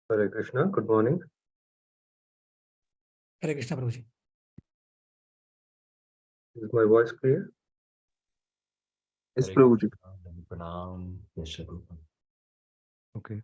Hare Krishna, good morning. Hare Krishna, Prabhuji. Is my voice clear? Yes, Prabhuji. Okay.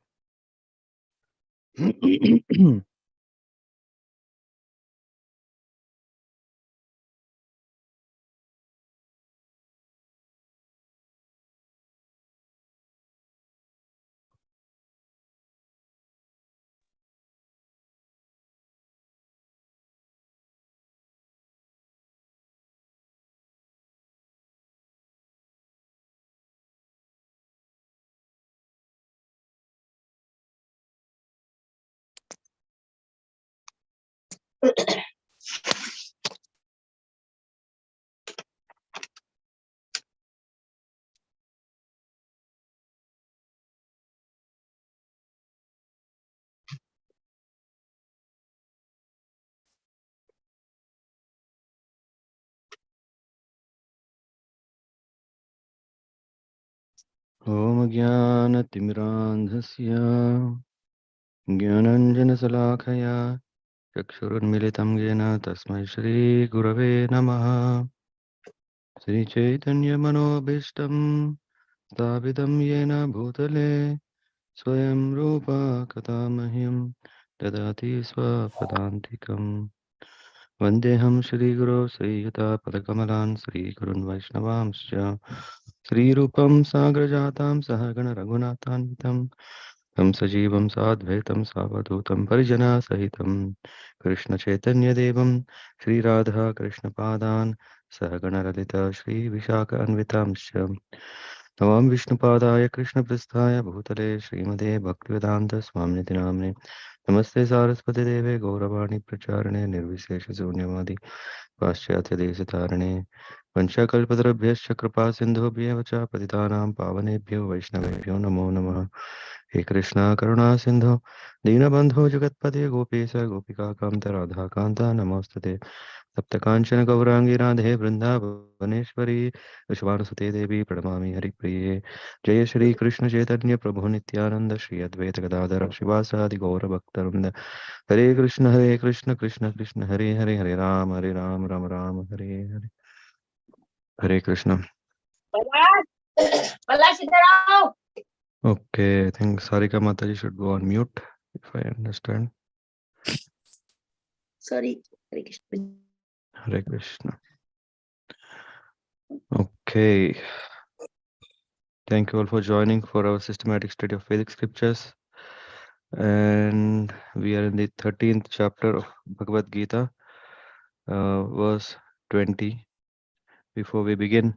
Om Jnanatimirandhasya Jnananjanasalakaya Chakshurunmilitam Yena Tasmai Shri Gurave Namaha Sri Chaitanya Manobishtam Sthapitam Yena Bhutale Swayam Rupa Katamahyam Dadati Swapadantikam Vandeham Shri Guru Sri Yuta Padakamalan Sri Gurun Vaishnavamscha Sri Rupam Sagrajatam Sahagana Raghunathanvitam Tam Sajivam Sadvaitam Savadutam Parijana Sahitam Krishna Chaitanya Devam Sri Radha Krishna Padan Sahagana Lalita Sri Vishaka Anvitamscha Navam Vishnupadaya Krishna Prasthaya Bhutale Srimade Bhaktivedanta Swamniti Namne Namaste Saraswati Deve Gauravani Pracharane Nirvishesha Sunyavadi Paschatya Deshitarane Vanchakalpatarabhyascha Kripa Sindhubhyev cha Patitanam Pavanebhyo Vaishnavebhyo Namo Namaha He Krishna Karuna Sindhu Dinabandho Jagatpate Gopesa Gopika Kamta Radha Kanta Namostate Tapta Kanchana Gaurangi Radhe Vrindavaneshwari Vishwanusute Devi Pranamami Haripriye Jaya Shri Krishna Chaitanya Prabhu Nityananda Shri Advaita Gadadhara Shivasadi Gaura Bhaktarinda Hare Krishna Krishna Krishna Hare Hare Hare Ram Ram Ram Hare Hare Hare Krishna. Okay, I think Sarika Mataji should go on mute, if I understand. Sorry, Hare Krishna. Hare Krishna. Okay. Thank you all for joining for our systematic study of Vedic scriptures. And we are in the 13th chapter of Bhagavad Gita, verse 20. Before we begin,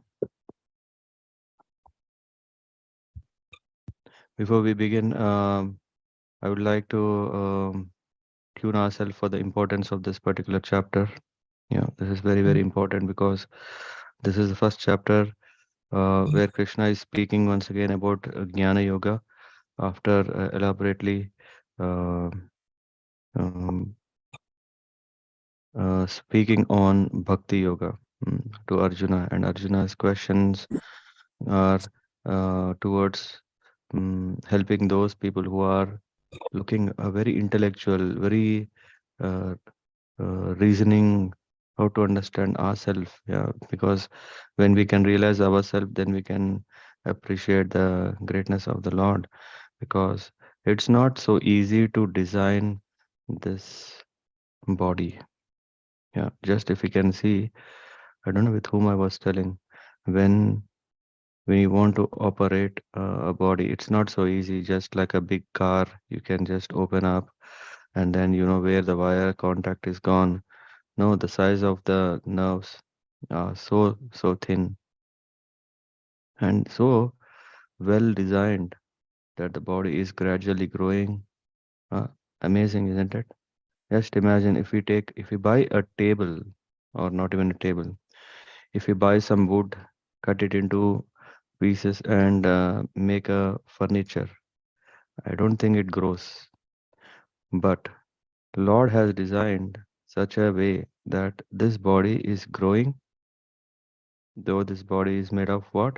I would like to tune ourselves for the importance of this particular chapter. Yeah, this is very important because this is the first chapter where Krishna is speaking once again about Jnana Yoga after elaborately speaking on Bhakti Yoga to Arjuna, and Arjuna's questions are towards helping those people who are looking very intellectual, very reasoning how to understand ourselves. Yeah, because when we can realize ourselves, then we can appreciate the greatness of the Lord, because it's not so easy to design this body. Yeah, just if you can see, I don't know with whom I was telling, when you want to operate a body, it's not so easy. Just like a big car, you can just open up and then you know where the wire contact is gone. No, the size of the nerves are so thin and so well designed that the body is gradually growing. Amazing, isn't it? Just imagine if we buy a table, or not even a table, if we buy some wood, cut it into pieces and make a furniture, I don't think it grows. But Lord has designed such a way that this body is growing, though this body is made of what?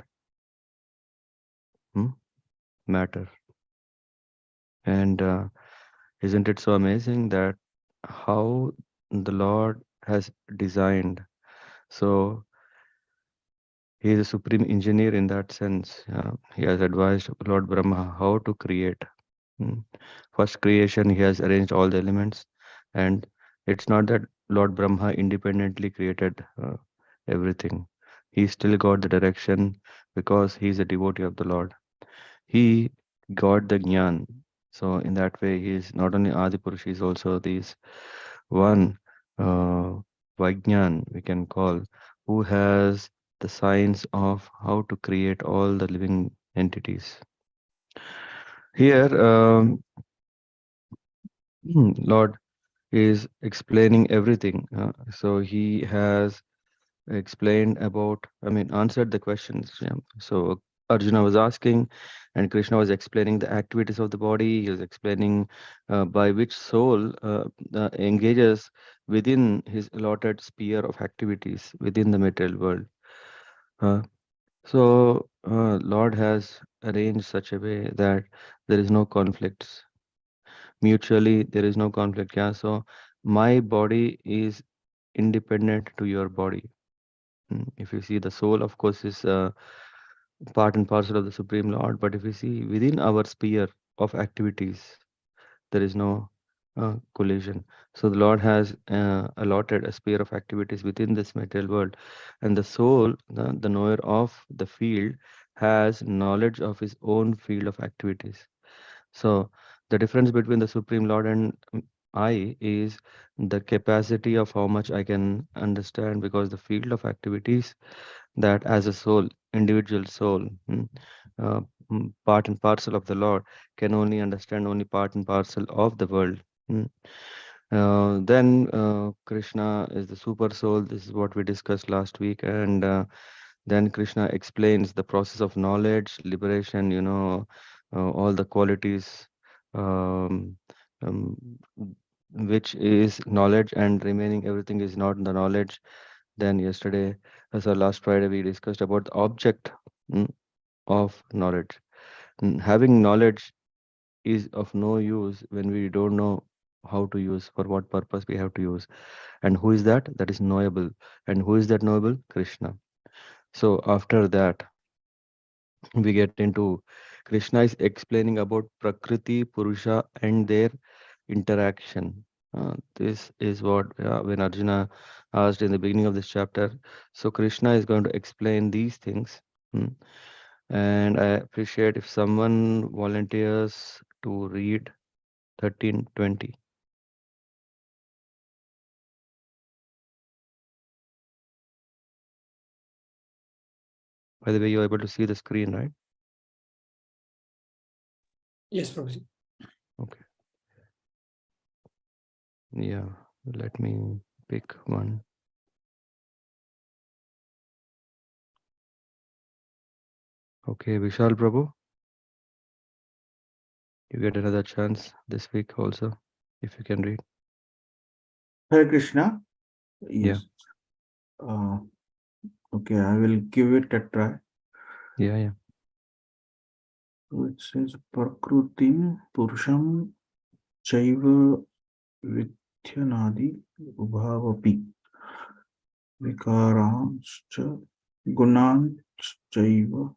Matter. And Isn't it so amazing that how the Lord has designed? So he is a supreme engineer in that sense. He has advised Lord Brahma how to create. Mm. First creation, he has arranged all the elements, and it's not that Lord Brahma independently created everything. He still got the direction because he is a devotee of the Lord. He got the jnana. So in that way, he is not only Adi Purush, he is also this one uh, Vajnan we can call, who has the science of how to create all the living entities. Here, Lord is explaining everything. So he has explained about, I mean, answered the questions. Yeah. So Arjuna was asking, and Krishna was explaining the activities of the body. He was explaining by which soul engages within his allotted sphere of activities within the material world. Uh, so Lord has arranged such a way that there is no conflicts. Mutually, there is no conflict. Yeah. So my body is independent to your body. If you see the soul, of course, is part and parcel of the Supreme Lord. But if you see within our sphere of activities, there is no collision. So the Lord has allotted a sphere of activities within this material world, and the soul, the knower of the field, has knowledge of his own field of activities. So the difference between the Supreme Lord and I is the capacity of how much I can understand, because the field of activities that as a soul, individual soul, uh, part and parcel of the Lord, can only understand only part and parcel of the world. mm. Then Krishna is the super soul. This is what we discussed last week, and then Krishna explains the process of knowledge, liberation. All the qualities, um, um, which is knowledge, and remaining everything is not the knowledge. Then yesterday, so last Friday, we discussed about the object mm, of knowledge. Having knowledge is of no use when we don't know how to use, for what purpose we have to use. And who is that? That is knowable. And who is that knowable? Krishna. So after that, we get into Krishna is explaining about Prakriti, Purusha, and their interaction. This is what when Arjuna asked in the beginning of this chapter. So Krishna is going to explain these things. Hmm. And I appreciate if someone volunteers to read 13:20. By the way, you're able to see the screen, right? Yes, Prabhuji. Okay. Yeah. Let me pick one. Okay, Vishal Prabhu, you get another chance this week also, if you can read. Hare Krishna. Yeah. Yes. Okay, I will give it a try. Yeah. So it says Prakrutim Purusham Chaiva Vidyanadi Ubhavapi Vikaramscha Gunanschaiva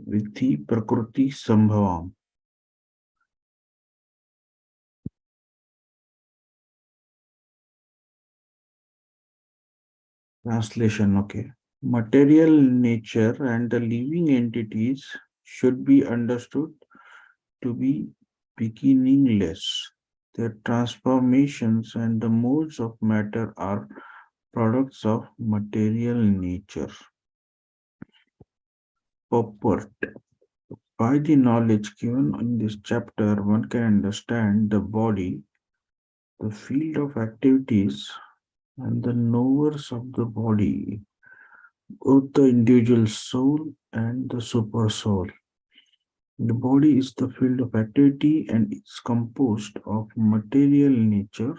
Vidhi Prakruti Sambhavam. Translation, okay. Material nature and the living entities should be understood to be beginningless. Their transformations and the modes of matter are products of material nature. Purport. By the knowledge given in this chapter, one can understand the body, the field of activities, and the knowers of the body, both the individual soul and the super soul. The body is the field of activity and is composed of material nature.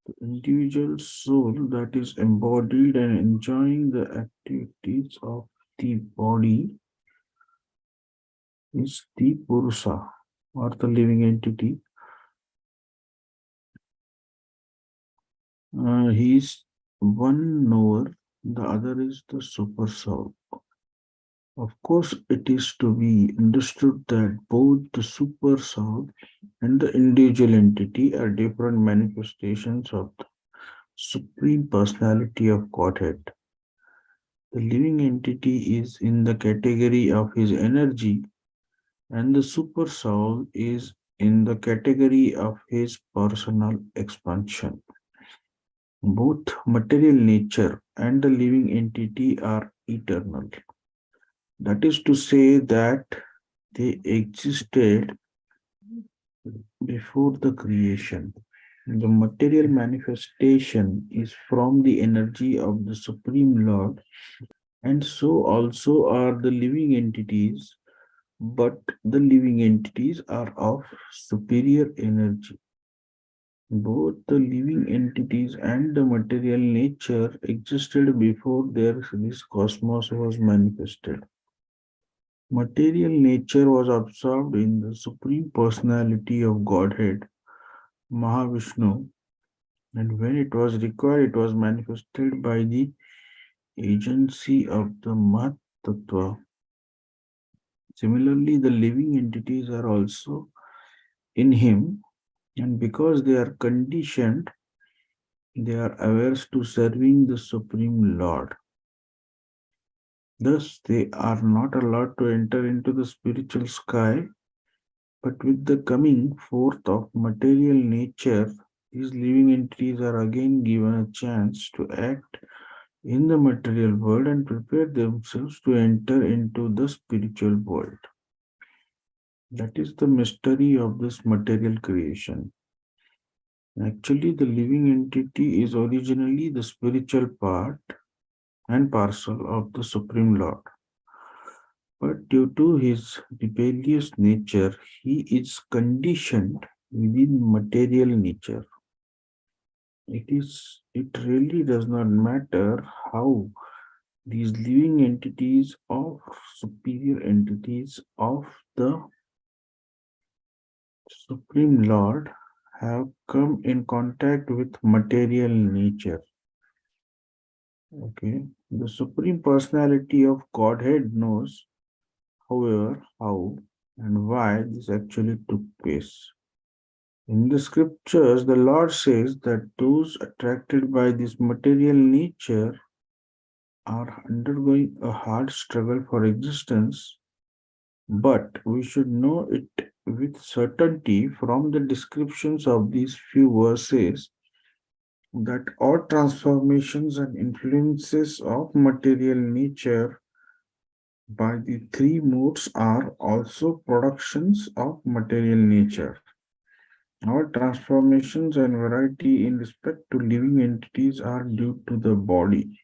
The individual soul that is embodied and enjoying the activities of the body is the Purusha or the living entity. He is one knower, the other is the super soul. Of course, it is to be understood that both the super soul and the individual entity are different manifestations of the Supreme Personality of Godhead. The living entity is in the category of his energy, and the super soul is in the category of his personal expansion. Both material nature and the living entity are eternal. That is to say that they existed before the creation. The material manifestation is from the energy of the Supreme Lord, and so also are the living entities, but the living entities are of superior energy. Both the living entities and the material nature existed before this cosmos was manifested. Material nature was absorbed in the Supreme Personality of Godhead, Mahavishnu, and when it was required, it was manifested by the agency of the Mahat Tattva. Similarly, the living entities are also in him, and because they are conditioned, they are averse to serving the Supreme Lord. Thus, they are not allowed to enter into the spiritual sky, but with the coming forth of material nature, these living entities are again given a chance to act in the material world and prepare themselves to enter into the spiritual world. That is the mystery of this material creation. Actually, the living entity is originally the spiritual part and parcel of the Supreme Lord. But due to his rebellious nature, he is conditioned within material nature. It really does not matter how these living entities of superior entities of the Supreme Lord have come in contact with material nature. Okay, the Supreme Personality of Godhead knows, however, how and why this actually took place. In the scriptures, the Lord says that those attracted by this material nature are undergoing a hard struggle for existence, but we should know it with certainty from the descriptions of these few verses that all transformations and influences of material nature by the three modes are also productions of material nature. All transformations and variety in respect to living entities are due to the body.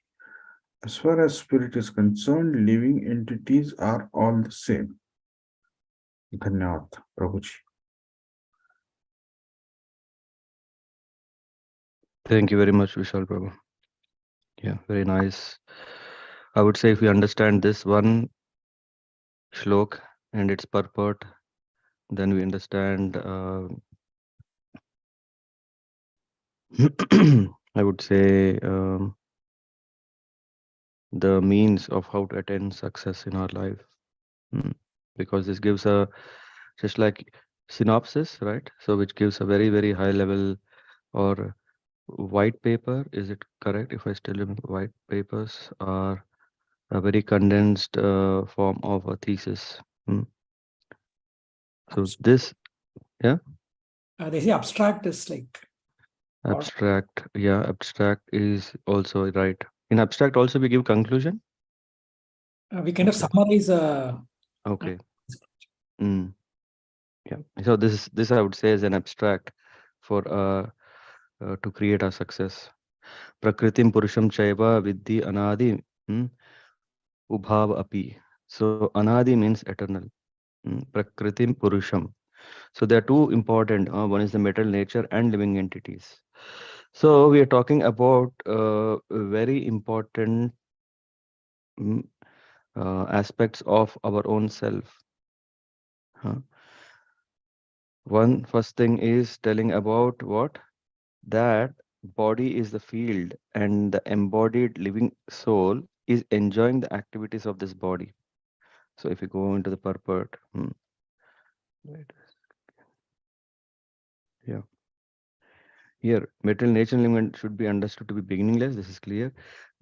As far as spirit is concerned, living entities are all the same. धन्यवाद प्रभु जी. Thank you very much, Vishal Prabhu. Yeah, very nice. I would say if we understand this one shlok and its purport, then we understand, I would say, the means of how to attain success in our life. Mm. Because this gives a just like synopsis, right? So which gives a very, very high level or white paper. Is it correct if I still remember white papers are a very condensed form of a thesis. Mm. So this, yeah, They say abstract is like what abstract, yeah, abstract is also right. In abstract also we give conclusion. we kind of Okay. summarize. Okay. Mm. Yeah. So this I would say is an abstract for to create our success. Prakritim Purusham Chaiva Vidhi Anadi Ubhav Api. So Anadi means eternal. Prakritim Purusham. So there are two important. One is the material nature and living entities. So we are talking about very important mm, aspects of our own self. Huh? One first thing is telling about what? That body is the field and the embodied living soul is enjoying the activities of this body. So if you go into the purport, wait, yeah, here material nature and living should be understood to be beginningless. This is clear.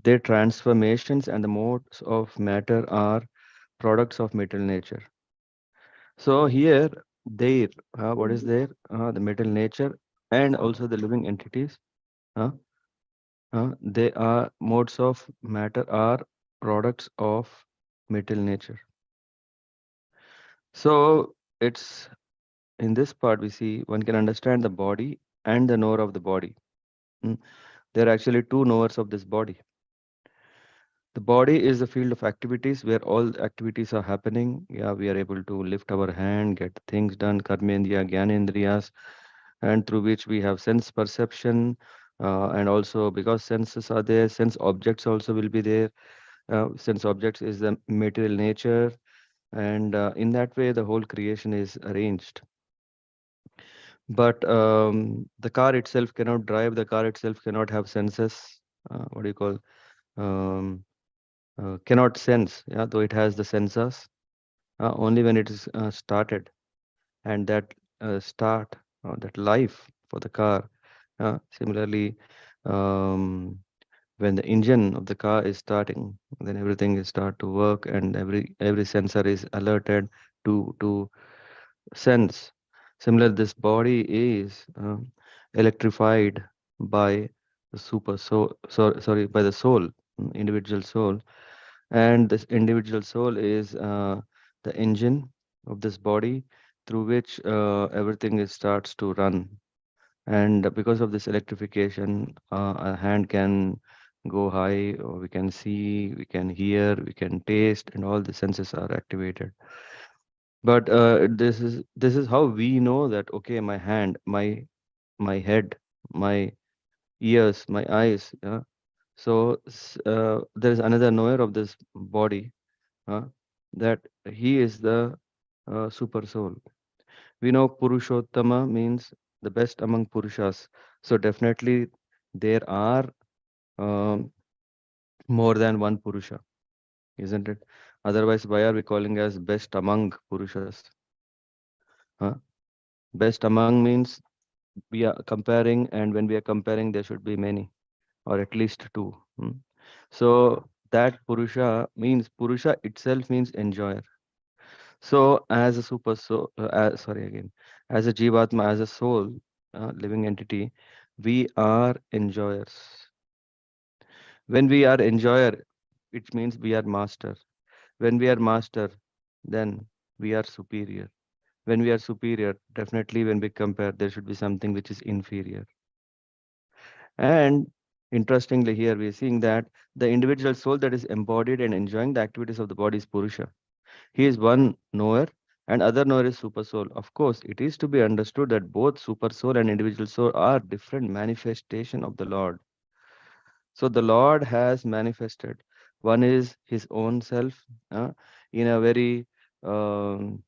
Their transformations and the modes of matter are products of material nature. So here, there, what is there? The material nature and also the living entities. Uh, they are modes of matter are products of material nature. So it's in this part we see one can understand the body and the knower of the body. Mm. There are actually two knowers of this body. The body is the field of activities where all the activities are happening. Yeah, we are able to lift our hand, get things done, karmendriya, gyanendriyas, and through which we have sense perception. And also because senses are there, sense objects also will be there. Sense objects is the material nature, and in that way, the whole creation is arranged. But the car itself cannot drive. The car itself cannot have senses. What do you call? Um, cannot sense. Yeah, though it has the sensors. Only when it is started, and that start, that life for the car. Similarly, um, when the engine of the car is starting, then everything is start to work, and every sensor is alerted to sense. Similar, this body is electrified by the super soul, sorry, by the soul, individual soul, and this individual soul is the engine of this body through which everything is starts to run. And because of this electrification, a hand can go high, or we can see, we can hear, we can taste, and all the senses are activated. But this is how we know that okay, my hand, my head, my ears, my eyes. Yeah. So there is another knower of this body, uh, that he is the super soul. We know Purushottama means the best among Purushas. So definitely there are um, more than one Purusha, isn't it? Otherwise, why are we calling as best among Purushas? Huh? Best among means we are comparing, and when we are comparing, there should be many or at least two. So that Purusha means Purusha itself means enjoyer. So as a super soul, sorry again, as a Jivatma, as a soul, living entity, we are enjoyers. When we are enjoyer, it means we are master. When we are master, then we are superior. When we are superior, definitely when we compare, there should be something which is inferior. And interestingly, here we are seeing that the individual soul that is embodied and enjoying the activities of the body is Purusha. He is one knower, and other knower is super soul. Of course, it is to be understood that both super soul and individual soul are different manifestation of the Lord. So the Lord has manifested. One is his own self in a very um,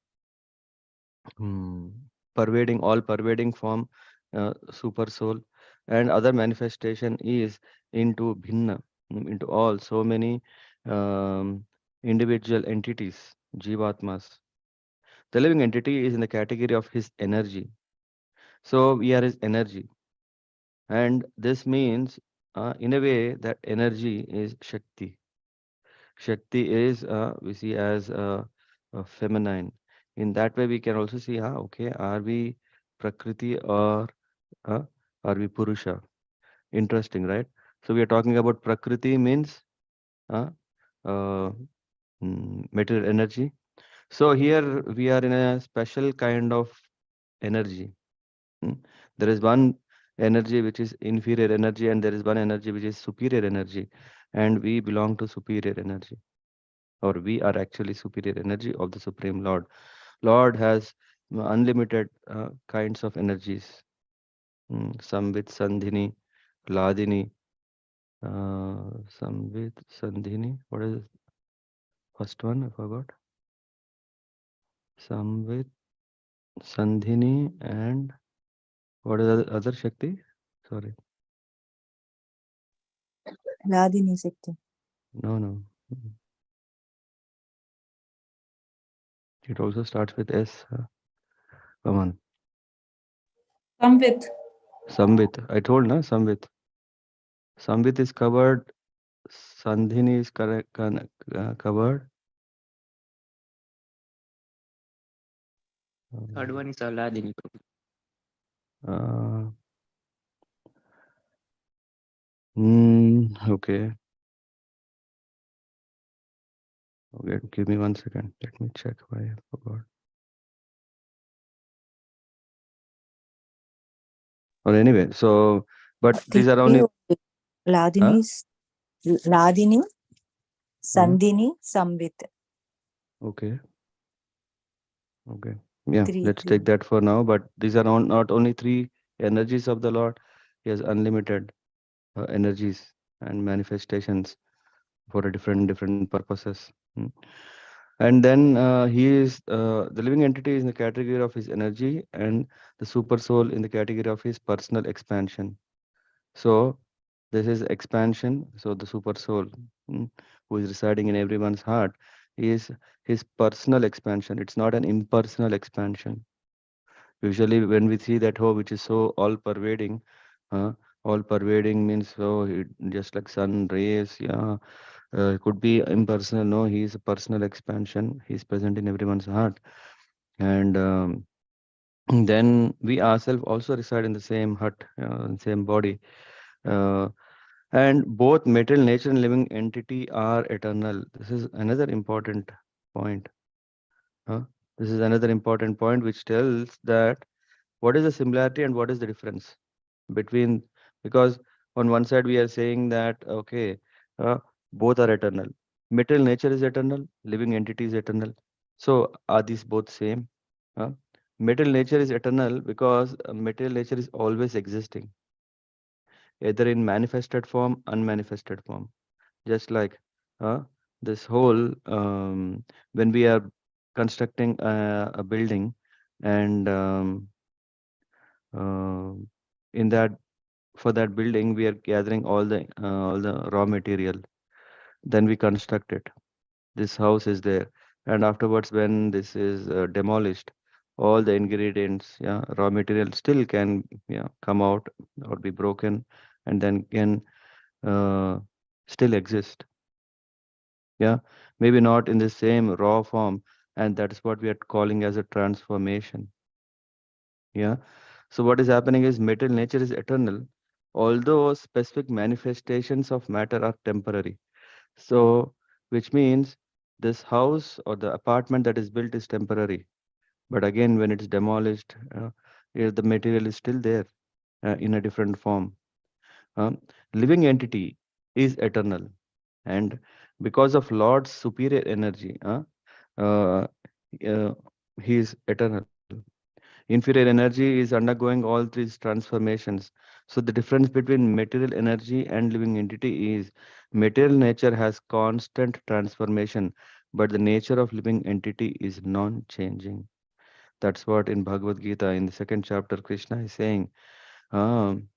hmm, pervading, all pervading form, super soul, and other manifestation is into bhinna, into all so many um, individual entities, jivatmas. The living entity is in the category of his energy. So we are his energy, and this means, in a way, that energy is Shakti. Shakti is we see as a feminine. In that way, we can also see, okay, are we Prakriti or uh, are we Purusha? Interesting, right? So we are talking about Prakriti means uh, uh, material energy. So here we are in a special kind of energy. Mm. There is one energy which is inferior energy, and there is one energy which is superior energy, and we belong to superior energy, or we are actually superior energy of the Supreme Lord. Lord has unlimited kinds of energies. Samvit, Sandhini, Ladini, Samvit, Sandhini. What is the first one? I forgot. Samvit, Sandhini, and what is the other Shakti? Sorry. Ladini Shakti. No. It also starts with S. Come on. Samvit. Samvit. I told, na? Samvit. Samvit is covered. Sandhini is correct, covered. Third one is Aladini. Uh, okay. Okay, give me 1 second. Let me check why I forgot. Or anyway, so, but these are only. Ladini, Ladini, Sandhini, Samvit. Okay. Yeah, Three. let's take that for now. But these are not only three energies of the Lord. He has unlimited energies and manifestations for a different purposes. And then he is the living entity is in the category of his energy, and the super soul in the category of his personal expansion. So this is expansion. So the super soul, who is residing in everyone's heart, is his personal expansion. It's not an impersonal expansion. Usually, when we see that, oh, which is so all-pervading, all-pervading means, oh, just like sun rays, yeah, it could be impersonal. No, he is a personal expansion. He is present in everyone's heart. And then we ourselves also reside in the same hut, same body. Uh, and both material nature and living entity are eternal. This is another important point. This is another important point which tells that what is the similarity and what is the difference between, because on one side we are saying that okay, both are eternal, material nature is eternal, living entity is eternal. So are these both same? Material nature is eternal because material nature is always existing, either in manifested form, unmanifested form. Just like uh, this whole when we are constructing a building, and uh, in that, for that building we are gathering all the raw material, then we construct it. This house is there, and afterwards when this is demolished, all the ingredients, yeah, raw material still can, yeah, come out or be broken, and then can uh, still exist. Yeah, maybe not in the same raw form, and that's what we are calling as a transformation. Yeah. So what is happening is material nature is eternal, although specific manifestations of matter are temporary. So, which means this house or the apartment that is built is temporary. But again, when it's demolished, the material is still there in a different form. Living entity is eternal, and because of Lord's superior energy, uh, he is eternal. Inferior energy is undergoing all these transformations. So the difference between material energy and living entity is material nature has constant transformation, but the nature of living entity is non-changing. That's what in Bhagavad Gita, in the second chapter, Krishna is saying, um,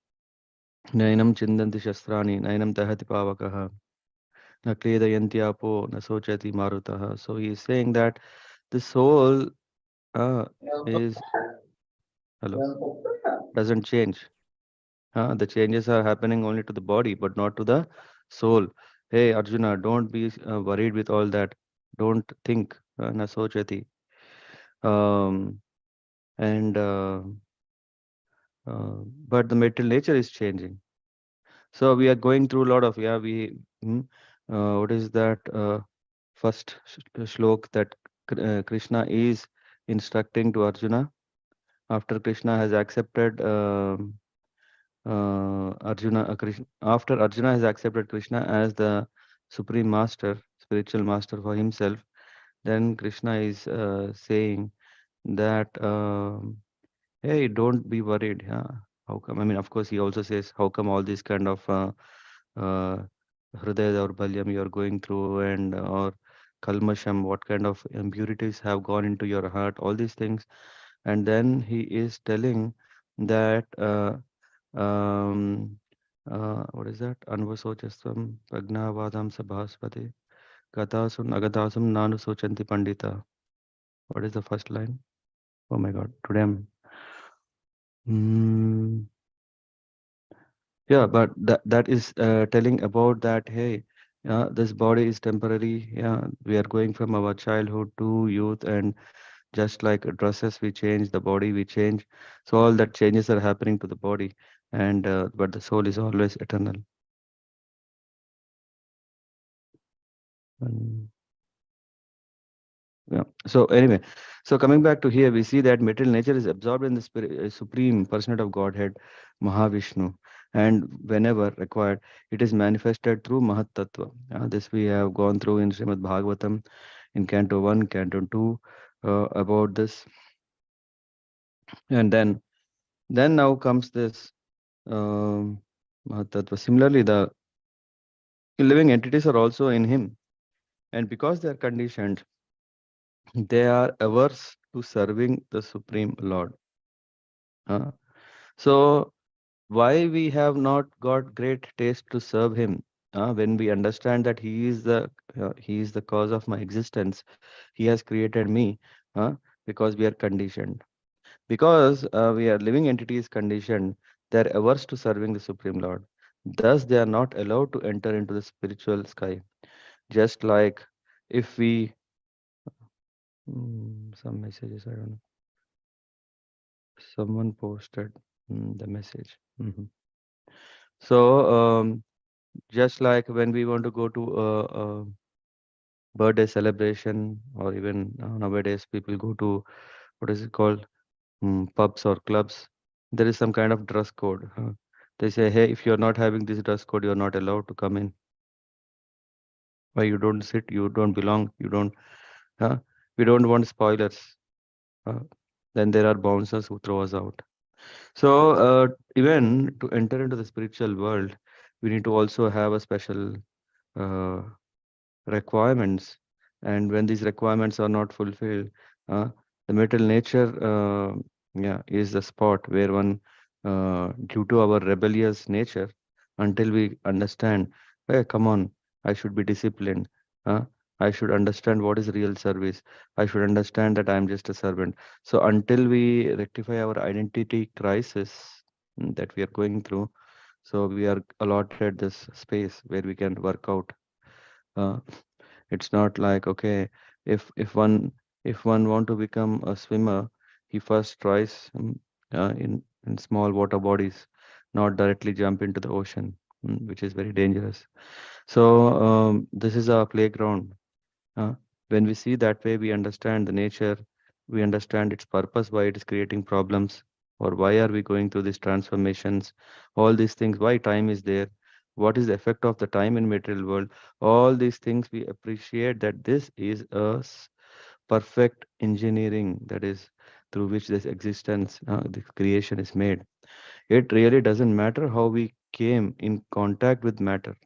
Nainam chindanti shastrani, nainam dahati pavakaha, na kledayanti apo, na sochati marutaha. So he is saying that the soul uh, is, hello, doesn't change. The changes are happening only to the body, but not to the soul. Hey, Arjuna, don't be worried with all that. Don't think, na sochati. Um, and but the material nature is changing. So we are going through a lot of, yeah, what is that first shlok that Krishna is instructing to Arjuna after Krishna has accepted Krishna, after Arjuna has accepted Krishna as the supreme master, spiritual master for himself, then Krishna is saying that, hey, don't be worried. Yeah, how come? I mean, of course, he also says, how come all these kind of uh, hridaya or balyam you are going through, and or kalmasham, what kind of impurities have gone into your heart, all these things. And then he is telling that. Um, What is that? Anvasochasvam Pragnavadam Sabhaspati Kathasum Agathasum Nanu Sochanti Pandita. What is the first line? Oh my God, today I'm. Hmm. Yeah, but that is telling about that. Hey, this body is temporary. Yeah, we are going from our childhood to youth, and just like dresses, we change the body, we change. So all that changes are happening to the body, and but the soul is always eternal. And, yeah. So anyway, so coming back to here, we see that material nature is absorbed in the spirit, supreme personhood of Godhead, Mahavishnu, and whenever required, it is manifested through Mahat Tattva. This we have gone through in Srimad Bhagavatam in Canto 1, Canto 2 about this, and then now comes this Mahat Tattva. Similarly, the living entities are also in him, and because they are conditioned, they are averse to serving the Supreme Lord. Uh, so why we have not got great taste to serve him? When we understand that he is the cause of my existence, he has created me, uh, because we are conditioned. Because we are living entities conditioned, they are averse to serving the Supreme Lord. Thus, they are not allowed to enter into the spiritual sky. Just like if we some messages, I don't know. Someone posted the message. So, just like when we want to go to a birthday celebration, or even nowadays people go to what is it called, pubs or clubs, there is some kind of dress code. They say, hey, if you're not having this dress code, you're not allowed to come in. Why you don't sit? You don't belong. You don't. Huh? We don't want spoilers. Uh, then there are bouncers who throw us out. So, even to enter into the spiritual world, we need to also have a special uh, requirements. And when these requirements are not fulfilled, uh, the material nature, yeah, is the spot where one, due to our rebellious nature, until we understand, hey, come on, I should be disciplined. Uh, I should understand what is real service. I should understand that I am just a servant. So until we rectify our identity crisis that we are going through, so we are allotted this space where we can work out. Uh, it's not like, okay, if one want to become a swimmer, he first tries in small water bodies, not directly jump into the ocean, which is very dangerous. So this is our playground. uh, when we see that way, we understand the nature, we understand its purpose, why it is creating problems, or why are we going through these transformations, all these things, why time is there, what is the effect of the time in material world. All these things we appreciate that this is a perfect engineering, that is through which this existence, this creation is made. It really doesn't matter how we came in contact with matter.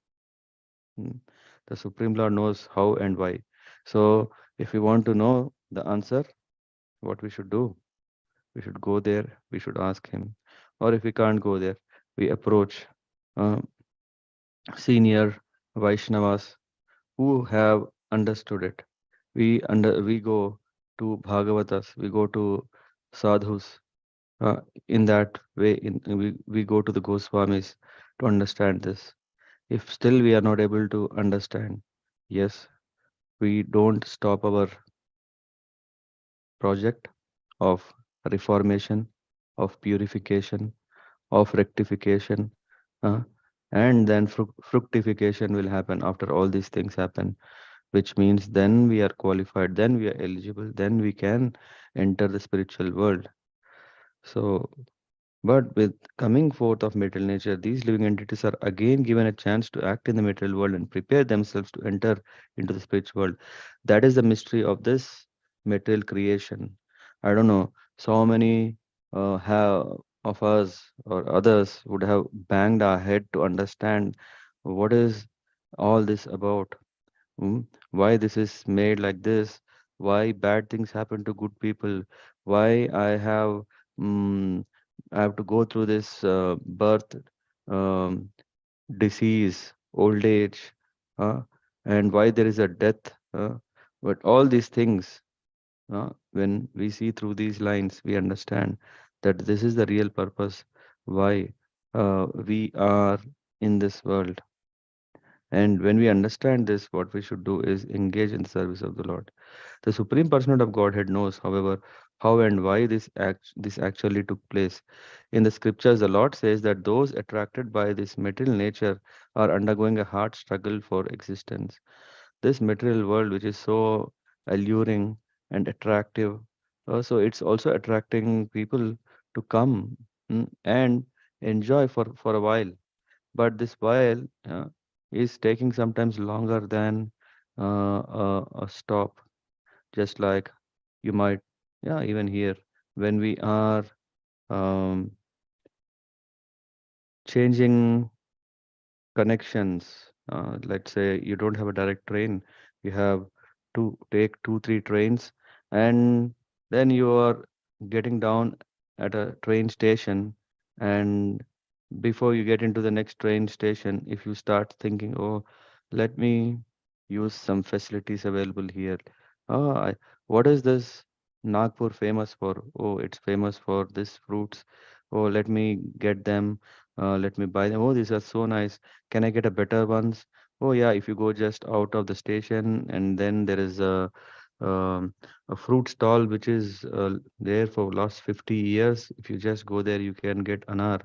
Mm. The Supreme Lord knows how and why. So, if we want to know the answer, what we should do? We should go there, we should ask Him. Or if we can't go there, we approach uh, senior Vaishnavas who have understood it. We go to Bhagavatas, we go to sadhus. In that way, we go to the Goswamis to understand this. If still we are not able to understand, yes, we don't stop our project of reformation, of purification, of rectification, uh, and then fructification will happen after all these things happen, which means then we are qualified, then we are eligible, then we can enter the spiritual world. So, but with coming forth of material nature, these living entities are again given a chance to act in the material world and prepare themselves to enter into the spiritual world. That is the mystery of this material creation. I don't know, so many have of us or others would have banged our head to understand what is all this about. Why this is made like this, why bad things happen to good people, why I have to go through this birth, disease, old age, uh, and why there is a death. But all these things, when we see through these lines, we understand that this is the real purpose why we are in this world. And when we understand this, what we should do is engage in the service of the Lord. The Supreme Personhood of Godhead knows, however, how and why this actually took place. In the scriptures, the Lord says that those attracted by this material nature are undergoing a hard struggle for existence. This material world, which is so alluring and attractive, so it's also attracting people to come, and enjoy for a while. But this while is taking sometimes longer than a stop, just like you might, yeah, even here, when we are um, changing connections. Let's say you don't have a direct train, you have to take 2, 3 trains, and then you are getting down at a train station, and before you get into the next train station, if you start thinking, oh, let me use some facilities available here. Oh, what is this Nagpur famous for? Oh, it's famous for this fruits. Oh, let me get them. Let me buy them. Oh, these are so nice. Can I get a better ones? Oh yeah, if you go just out of the station and then there is um, a fruit stall which is there for last 50 years. If you just go there, you can get anar.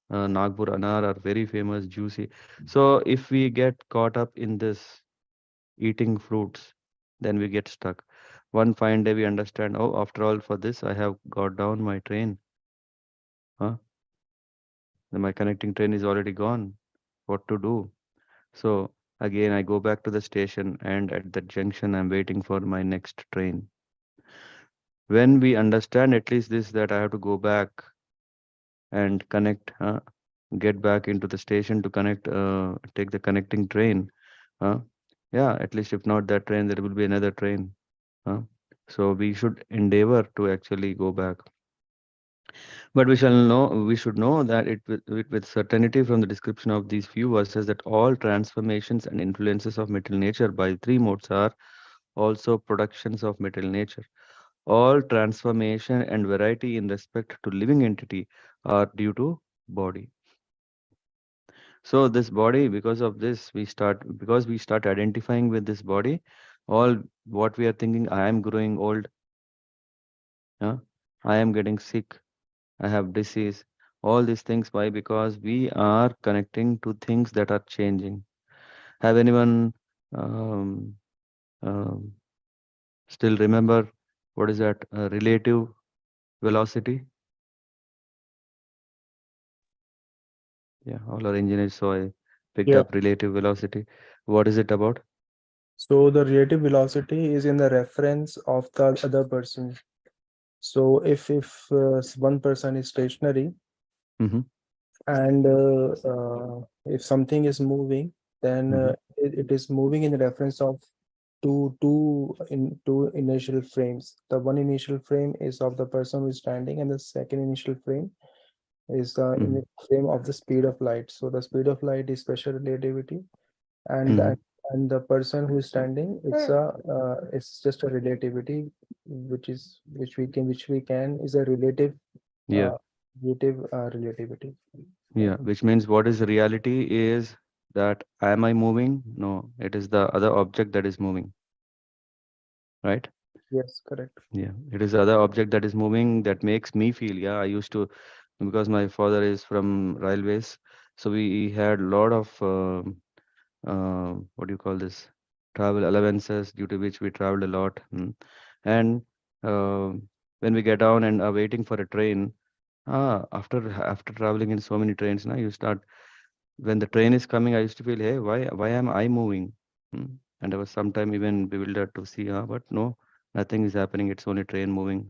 Nagpur anar are very famous, juicy. So if we get caught up in this eating fruits, then we get stuck. One fine day we understand, oh, after all, for this I have got down my train. Huh? My connecting train is already gone. What to do? So again, I go back to the station, and at that junction, I'm waiting for my next train. When we understand at least this, that I have to go back and connect, get back into the station to connect, take the connecting train. Uh, yeah, at least if not that train, there will be another train. Uh, so we should endeavor to actually go back. But we should know that with certainty from the description of these few verses that all transformations and influences of material nature by three modes are also productions of material nature. All transformation and variety in respect to living entity are due to body. So this body, because of this, because we start identifying with this body, all what we are thinking, I am growing old, I am getting sick, I have disease, all these things. Why? Because we are connecting to things that are changing. Have anyone um, um, still remember what is that relative velocity? Yeah, all our engineers, so I picked Yeah. up relative velocity. What is it about? So the relative velocity is in the reference of the other person. So if one person is stationary Mm-hmm, and if something is moving, then mm-hmm, it is moving in reference of two initial frames. The one initial frame is of the person who is standing, and the second initial frame is the mm-hmm, frame of the speed of light. So the speed of light is special relativity, and mm-hmm. the person who is standing, it's just a relativity, which we can is a Yeah, uh, relativity. yeah. Which means what is reality is that am I moving? No, it is the other object that is moving, right? Yes, correct. Yeah, it is the other object that is moving that makes me feel. Yeah, I used to, because my father is from railways, so we had a lot of what do you call this, travel allowances, due to which we traveled a lot. And uh, when we get down and are waiting for a train, after traveling in so many trains, now you start, when the train is coming, I used to feel, hey, why am I moving? Hmm. And I was sometime even bewildered to see, but no, nothing is happening. It's only train moving.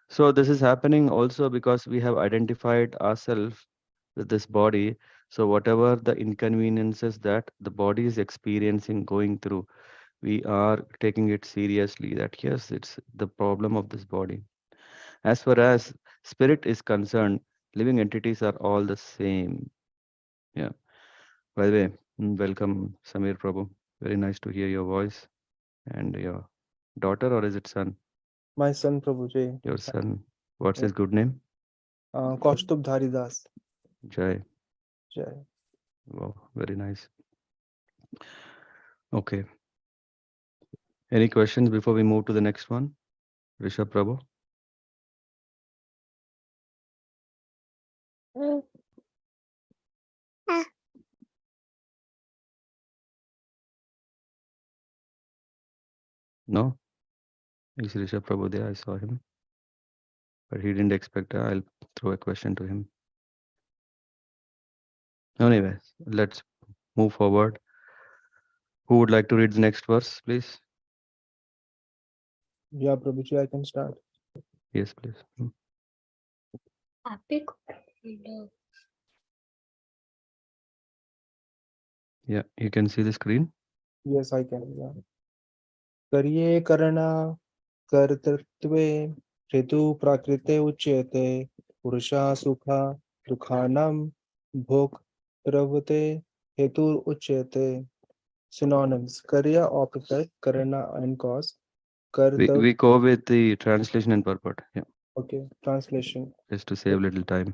So this is happening also because we have identified ourselves with this body. So whatever the inconveniences that the body is experiencing, going through, we are taking it seriously. That yes, it's the problem of this body. As far as spirit is concerned, living entities are all the same. Yeah. By the way, welcome Samir Prabhu. Very nice to hear your voice. And your daughter, or is it son? My son Prabhuji. Your son. What's his good name? Kaustubh Dharidas. Jai. Jai. Wow, very nice. Okay. Any questions before we move to the next one? Rishabh Prabhu. No? Is Rishabh Prabhu there? I saw him. But he didn't expect. I'll throw a question to him. Anyway, let's move forward. Who would like to read the next verse, please? Yeah, Prabhuji, I can start. Yes, please. Yeah, you can see the screen. Yes, I can. Yeah. Karye karana kartatve hetu prakrite uchyate purusha sukha dukhanam bhok pravate hetu uchyate. Synonyms: Karya, opposite, karana and cause. Kartav. We go with the translation and purport. Yeah, Okay. Translation. just to save little time.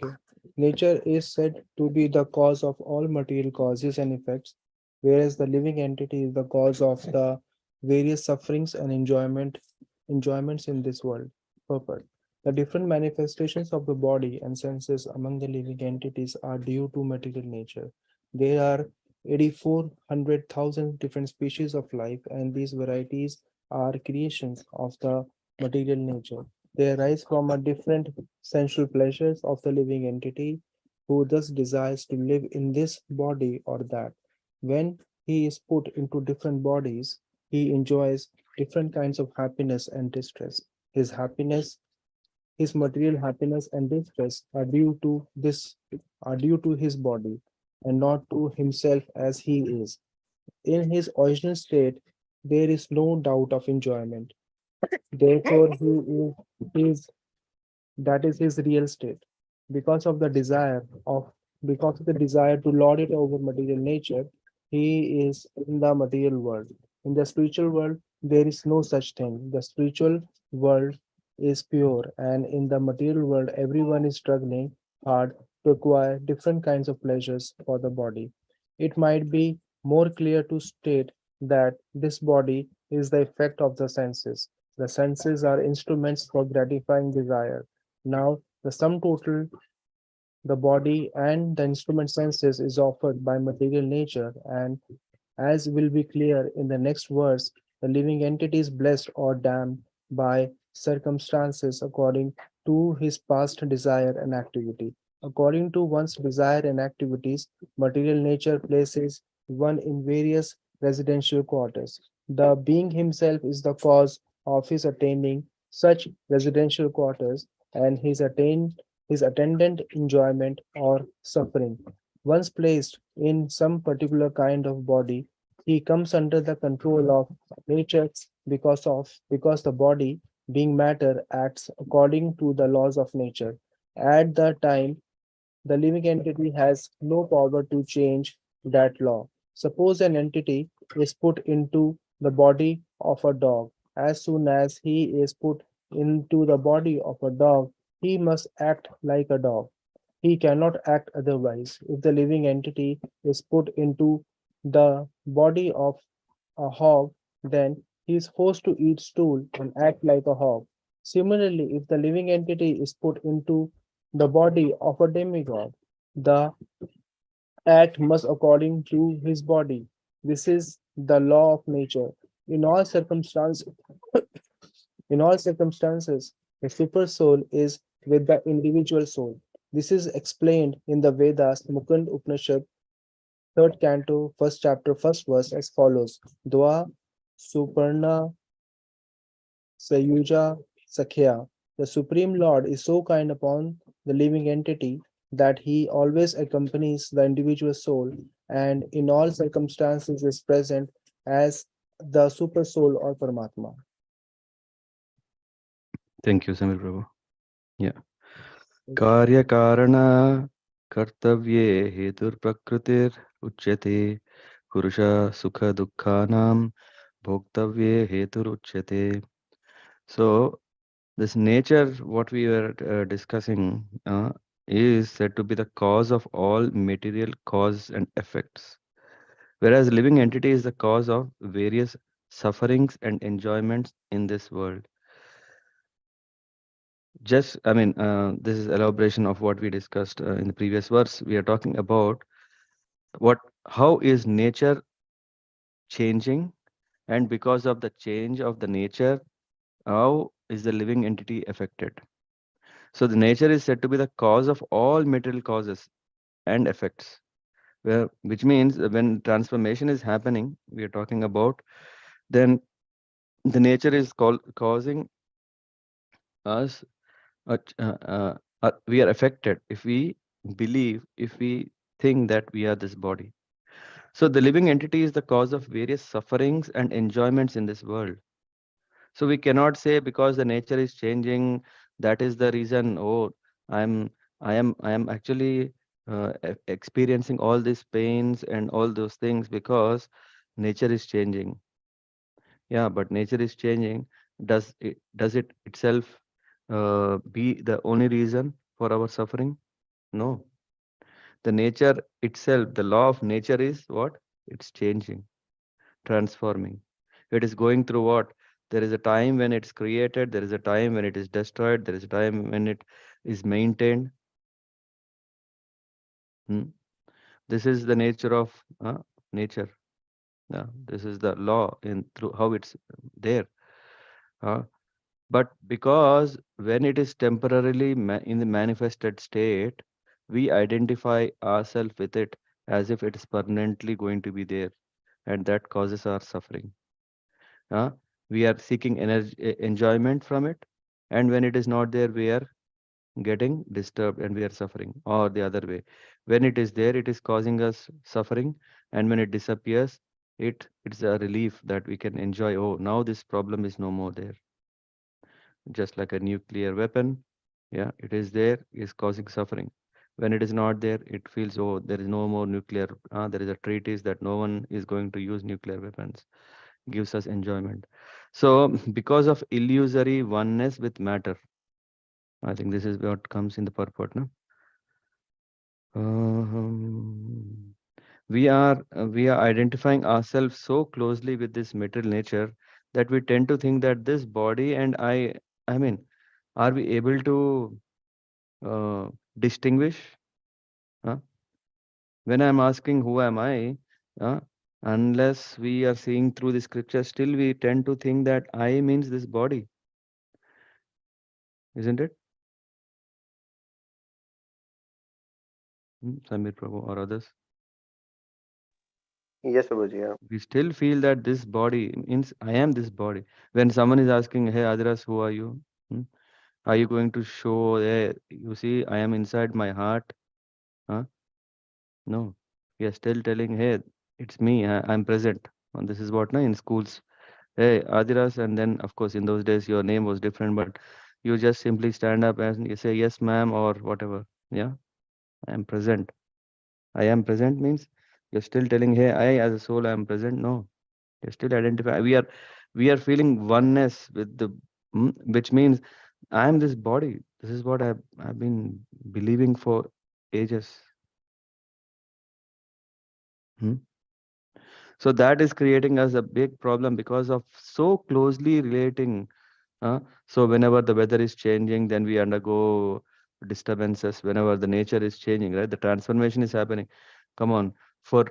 Okay. Nature is said to be the cause of all material causes and effects, whereas the living entity is the cause of the various sufferings and enjoyments in this world. Purport. The different manifestations of the body and senses among the living entities are due to material nature. There are 84,000 different species of life, and these varieties are creations of the material nature. They arise from a different sensual pleasures of the living entity who thus desires to live in this body or that. When he is put into different bodies, he enjoys different kinds of happiness and distress. His happiness, his material happiness and distress are due to his body and not to himself as he is. In his original state, there is no doubt of enjoyment. Therefore, he is that is his real state. Because of the desire of because of the desire to lord it over material nature, he is in the material world. In the spiritual world, there is no such thing. The spiritual world is pure, and in the material world, everyone is struggling hard to acquire different kinds of pleasures for the body. It might be more clear to state that this body is the effect of the senses. The senses are instruments for gratifying desire. Now, the sum total, the body and the instrument senses, is offered by material nature, and as will be clear in the next verse, the living entity is blessed or damned by circumstances according to his past desire and activity. According to one's desire and activities, material nature places one in various residential quarters. The being himself is the cause of his attaining such residential quarters and his attendant enjoyment or suffering. Once placed in some particular kind of body, he comes under the control of nature because the body, being matter, acts according to the laws of nature. At the time, the living entity has no power to change that law. Suppose an entity is put into the body of a dog. As soon as he is put into the body of a dog, he must act like a dog. He cannot act otherwise. If the living entity is put into the body of a hog, then he is forced to eat stool and act like a hog. Similarly, if the living entity is put into the body of a demigod, the act must according to his body. This is the law of nature. In all circumstances, in all circumstances, the super soul is with the individual soul. This is explained in the Vedas, Mukund Upanishad, third canto, first chapter, first verse as follows: Dwa Suparna Sayuja Sakhya. The Supreme Lord is so kind upon the living entity that he always accompanies the individual soul and in all circumstances is present as the super soul or Paramatma. Thank you, Samir Prabhu. Yeah. Karya Karana Kartavye Hetur Prakritir uchyate. Purusha sukha dukkhanam bhoktavye hetur uchyate. So this nature, what we were discussing, is said to be the cause of all material cause and effects, whereas living entity is the cause of various sufferings and enjoyments in this world. Just, I mean, this is elaboration of what we discussed in the previous verse. We are talking about what, how is nature changing, and because of the change of the nature, how is the living entity affected? So the nature is said to be the cause of all material causes and effects, which means when transformation is happening, we are talking about, then the nature is causing us, we are affected if we believe, if we think that we are this body. So the living entity is the cause of various sufferings and enjoyments in this world. So we cannot say because the nature is changing, that is the reason, oh, I'm, I am actually experiencing all these pains and all those things because nature is changing. Yeah, but nature is changing. Does it itself be the only reason for our suffering? No. The nature itself, the law of nature is what? It's changing, transforming. It is going through what? There is a time when it's created, there is a time when it is destroyed, there is a time when it is maintained. Hmm? This is the nature of nature. Yeah, this is the law in through how it's there. Uh, but because when it is temporarily in the manifested state, we identify ourselves with it as if it is permanently going to be there, and that causes our suffering. Uh, we are seeking energy, enjoyment from it, and when it is not there, we are getting disturbed and we are suffering. Or the other way, when it is there, it is causing us suffering, and when it disappears, it's a relief that we can enjoy. Oh, now this problem is no more there. Just like a nuclear weapon, yeah, it is there, is causing suffering. When it is not there, it feels, oh, there is no more nuclear. There is a treatise that no one is going to use nuclear weapons, gives us enjoyment. So because of illusory oneness with matter, I think this is what comes in the purport, no? We are identifying ourselves so closely with this material nature that we tend to think that this body and I mean, are we able to distinguish? Huh? When I'm asking who am I, uh, unless we are seeing through the scripture, still we tend to think that I means this body, isn't it? Samir Prabhu or others. Yes, Prabhuji. Yeah. We still feel that this body means I am this body. When someone is asking, hey, Adras, who are you? Hmm? Are you going to show, hey, you see, I am inside my heart? Huh? No. We are still telling, hey, it's me, I'm present. And this is what, na, in schools. Hey, Adiras, and then, of course, in those days, your name was different, but you just simply stand up and you say, yes, ma'am, or whatever. Yeah, I am present. I am present means you're still telling, hey, I as a soul, I am present. No, you're still identify. We are feeling oneness with the, which means I am this body. This is what I've been believing for ages. Hmm? So that is creating us a big problem because of so closely relating. So whenever the weather is changing, then we undergo disturbances. Whenever the nature is changing, right? The transformation is happening. Come on, for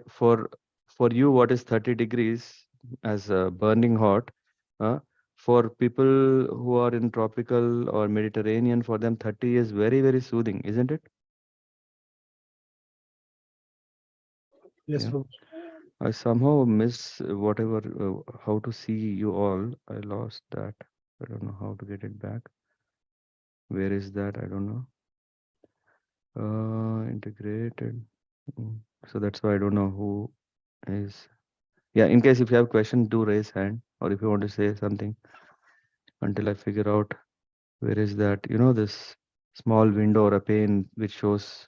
you, what is 30 degrees as burning hot? Uh, for people who are in tropical or Mediterranean, for them 30 is very, very soothing, isn't it? Yes, Yeah. Prabhuji. I somehow miss whatever how to see you all. I lost that. I don't know how to get it back. Where is that? I don't know. Integrated. Mm. So that's why I don't know who is. Yeah, in case if you have question, do raise hand, or if you want to say something until I figure out where is that. You know, this small window or a pane which shows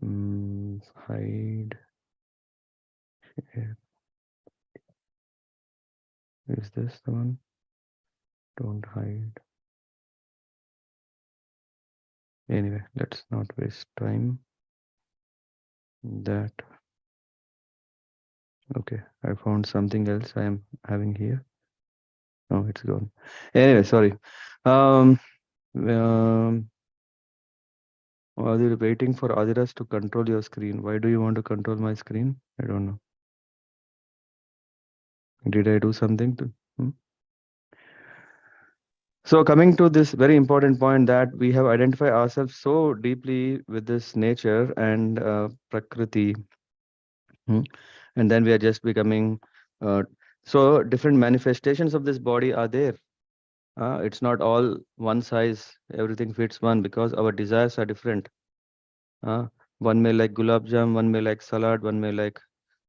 hide. Okay. Is this the one? Don't hide. Anyway, let's not waste time. That. Okay, I found something else I am having here. No, it's gone. Anyway, sorry. Um, while you're waiting for Adiras to control your screen, why do you want to control my screen? I don't know. Did I do something to? Hmm? So coming to this very important point that we have identified ourselves so deeply with this nature and Prakriti, hmm, and then we are just becoming. So different manifestations of this body are there. It's not all one size, everything fits one because our desires are different. Uh, one may like gulab jam, one may like salad, one may like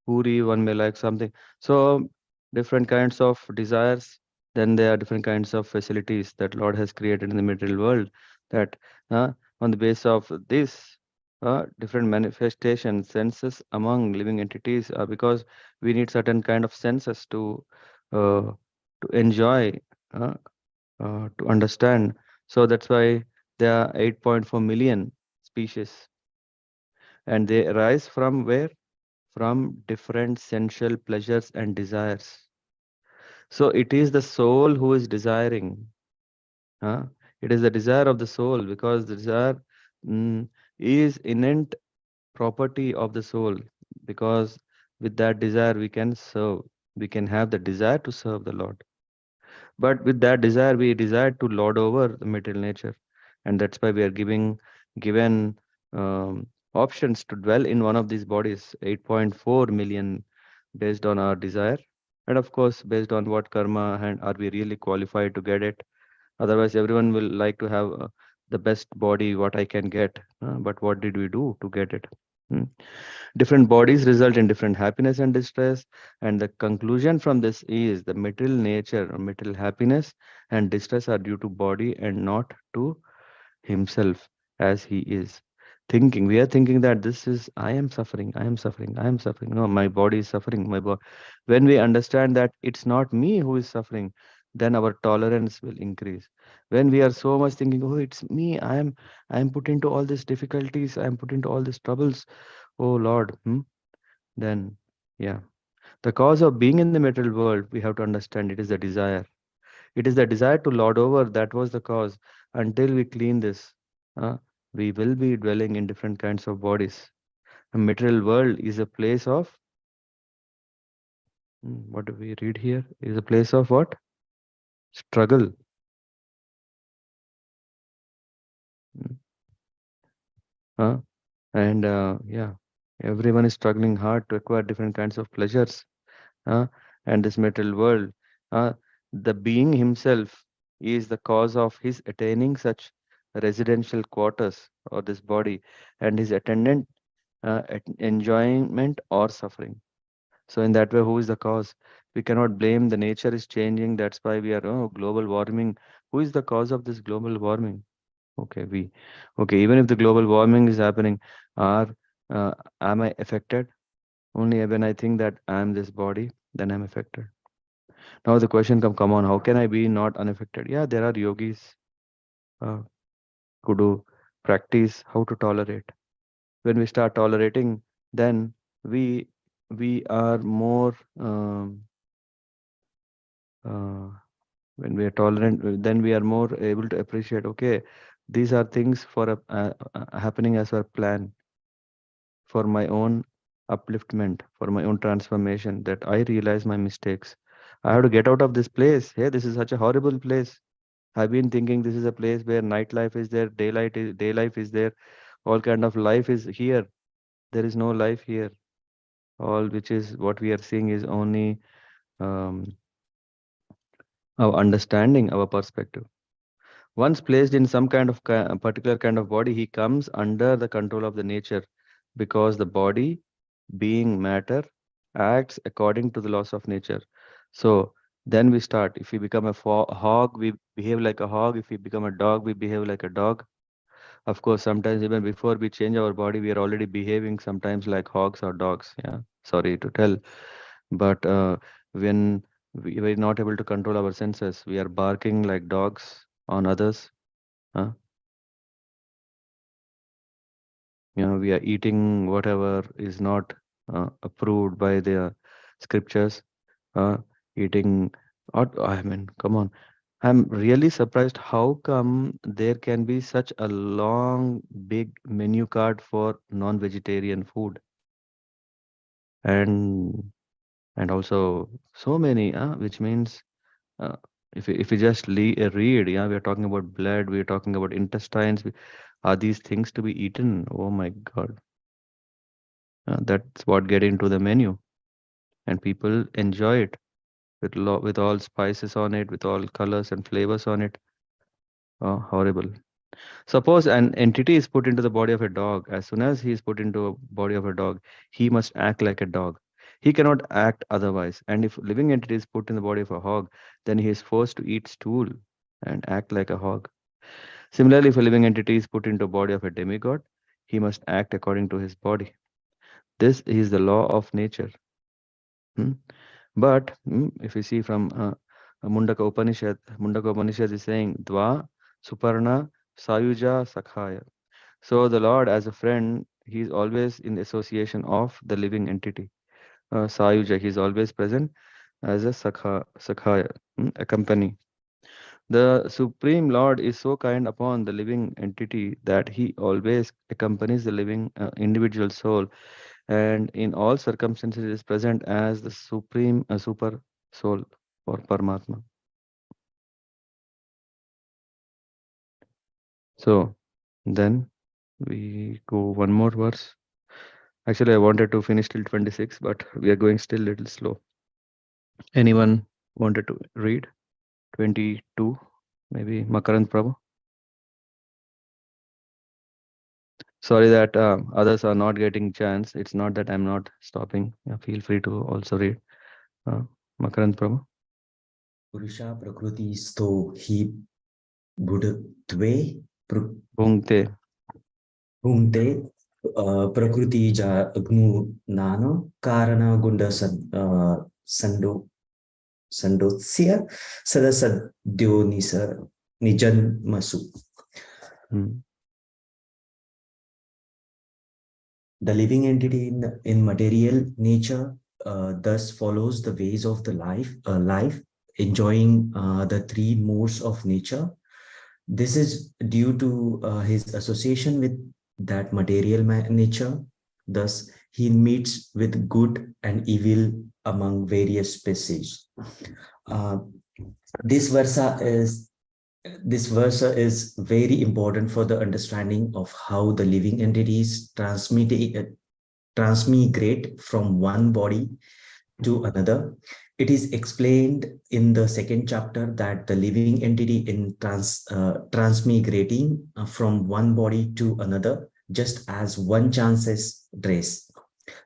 puri, one may like something. So different kinds of desires. Then there are different kinds of facilities that Lord has created in the material world. That uh, on the basis of this, different manifestation senses among living entities, because we need certain kind of senses uh, to enjoy, uh, to understand. So that's why there are 8.4 million species, and they arise from where? From different sensual pleasures and desires. So it is the soul who is desiring. Huh? It is the desire of the soul because the desire mm, is innate property of the soul. Because with that desire we can serve. We can have the desire to serve the Lord. But with that desire, we desire to lord over the material nature, and that's why we are given options to dwell in one of these bodies, 8.4 million, based on our desire, and of course based on what karma and are we really qualified to get it. Otherwise, everyone will like to have the best body what I can get, but what did we do to get it? Hmm. Different bodies result in different happiness and distress, and the conclusion from this is the material nature, or material happiness and distress are due to body and not to himself as he is. Thinking, we are thinking that this is, I am suffering, I am suffering, I am suffering. No, my body is suffering. My body. When we understand that it's not me who is suffering, then our tolerance will increase. When we are so much thinking, oh, it's me, I am put into all these difficulties, I am put into all these troubles. Oh Lord, then yeah. The cause of being in the material world, we have to understand it is the desire. It is the desire to lord over, that was the cause. Until we clean this, uh, we will be dwelling in different kinds of bodies. A material world is a place of, what do we read here? Is a place of what? Struggle. Mm, Uh, and yeah, everyone is struggling hard to acquire different kinds of pleasures. uh, and this material world. Uh, the being himself is the cause of his attaining such residential quarters or this body and his attendant enjoyment or suffering. So in that way, who is the cause? We cannot blame the nature is changing. That's why we are, oh, global warming. Who is the cause of this global warming? Okay, we. Okay, even if the global warming is happening, are uh, am I affected? Only when I think that I am this body, then I'm affected. Now the question come on, how can I be not unaffected? Yeah, there are yogis uh, who do practice how to tolerate. When we start tolerating, then we we are more uh, when we are tolerant, then we are more able to appreciate. Okay, these are things for happening as a plan for my own upliftment, for my own transformation. That I realize my mistakes. I have to get out of this place. Hey, this is such a horrible place. I've been thinking this is a place where nightlife is there, day life is there, all kind of life is here. There is no life here. All which is what we are seeing is only um, our understanding, our perspective. Once placed in some kind of particular kind of body, he comes under the control of the nature, because the body, being matter, acts according to the laws of nature. So then we start. If we become a hog, we behave like a hog. If we become a dog, we behave like a dog. Of course, sometimes even before we change our body, we are already behaving sometimes like hogs or dogs. Yeah, sorry to tell. But when we're not able to control our senses, we are barking like dogs on others. Huh? We are eating whatever is not approved by the scriptures. Uh, Eating, I mean, come on. I'm really surprised how come there can be such a long, big menu card for non-vegetarian food, and also so many, which means uh, if you just read, yeah, we're talking about blood, we're talking about intestines. Are these things to be eaten? Oh my God. That's what get into the menu, and people enjoy it with all spices on it, with all colors and flavors on it. Oh, horrible. Suppose an entity is put into the body of a dog. As soon as he is put into a body of a dog, he must act like a dog. He cannot act otherwise. And if living entity is put in the body of a hog, then he is forced to eat stool and act like a hog. Similarly, if a living entity is put into the body of a demigod, he must act according to his body. This is the law of nature. Hmm? But if you see from Mundaka Upanishad is saying Dva Suparna Sayuja Sakhaya. So the Lord, as a friend, he is always in association of the living entity. Sayuja, he is always present as a Sakhaya, a company. The Supreme Lord is so kind upon the living entity that he always accompanies the living individual soul, and in all circumstances is present as the supreme super soul or Paramatma. So then we go one more verse. Actually, I wanted to finish till 26, but we are going still little slow. Anyone wanted to read 22? Maybe Makarand Prabhu. Sorry that others are not getting chance. It's not that I'm not stopping. Yeah, feel free to also read. Makarand Prabhu. Purusha Prakriti Sto Hi Buddhatve Bhungte. Bhungte Prakriti Ja Gnu Nano Karana Gunda Sando Sandotsya Sadasadyonisar Nijan Masu. The living entity in material nature thus follows the ways of the life, enjoying the three modes of nature. This is due to his association with that material nature. Thus, he meets with good and evil among various species. This versa is very important for the understanding of how the living entities transmigrate from one body to another. It is explained in the second chapter that the living entity in transmigrating from one body to another, just as one changes dress.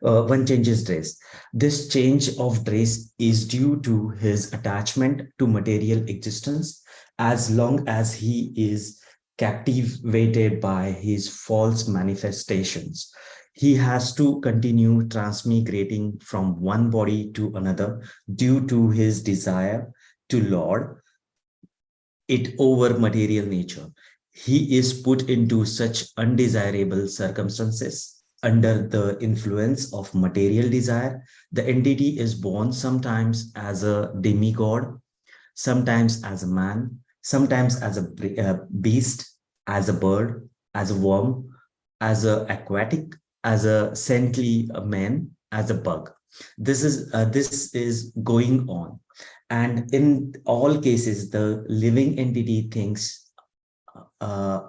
One changes dress. This change of dress is due to his attachment to material existence, as long as he is captivated by his false manifestations. He has to continue transmigrating from one body to another due to his desire to lord it over material nature. He is put into such undesirable circumstances under the influence of material desire. The entity is born sometimes as a demigod, sometimes as a man, sometimes as a beast, as a bird, as a worm, as a aquatic, as a saintly man, as a bug. This is going on, and in all cases, the living entity thinks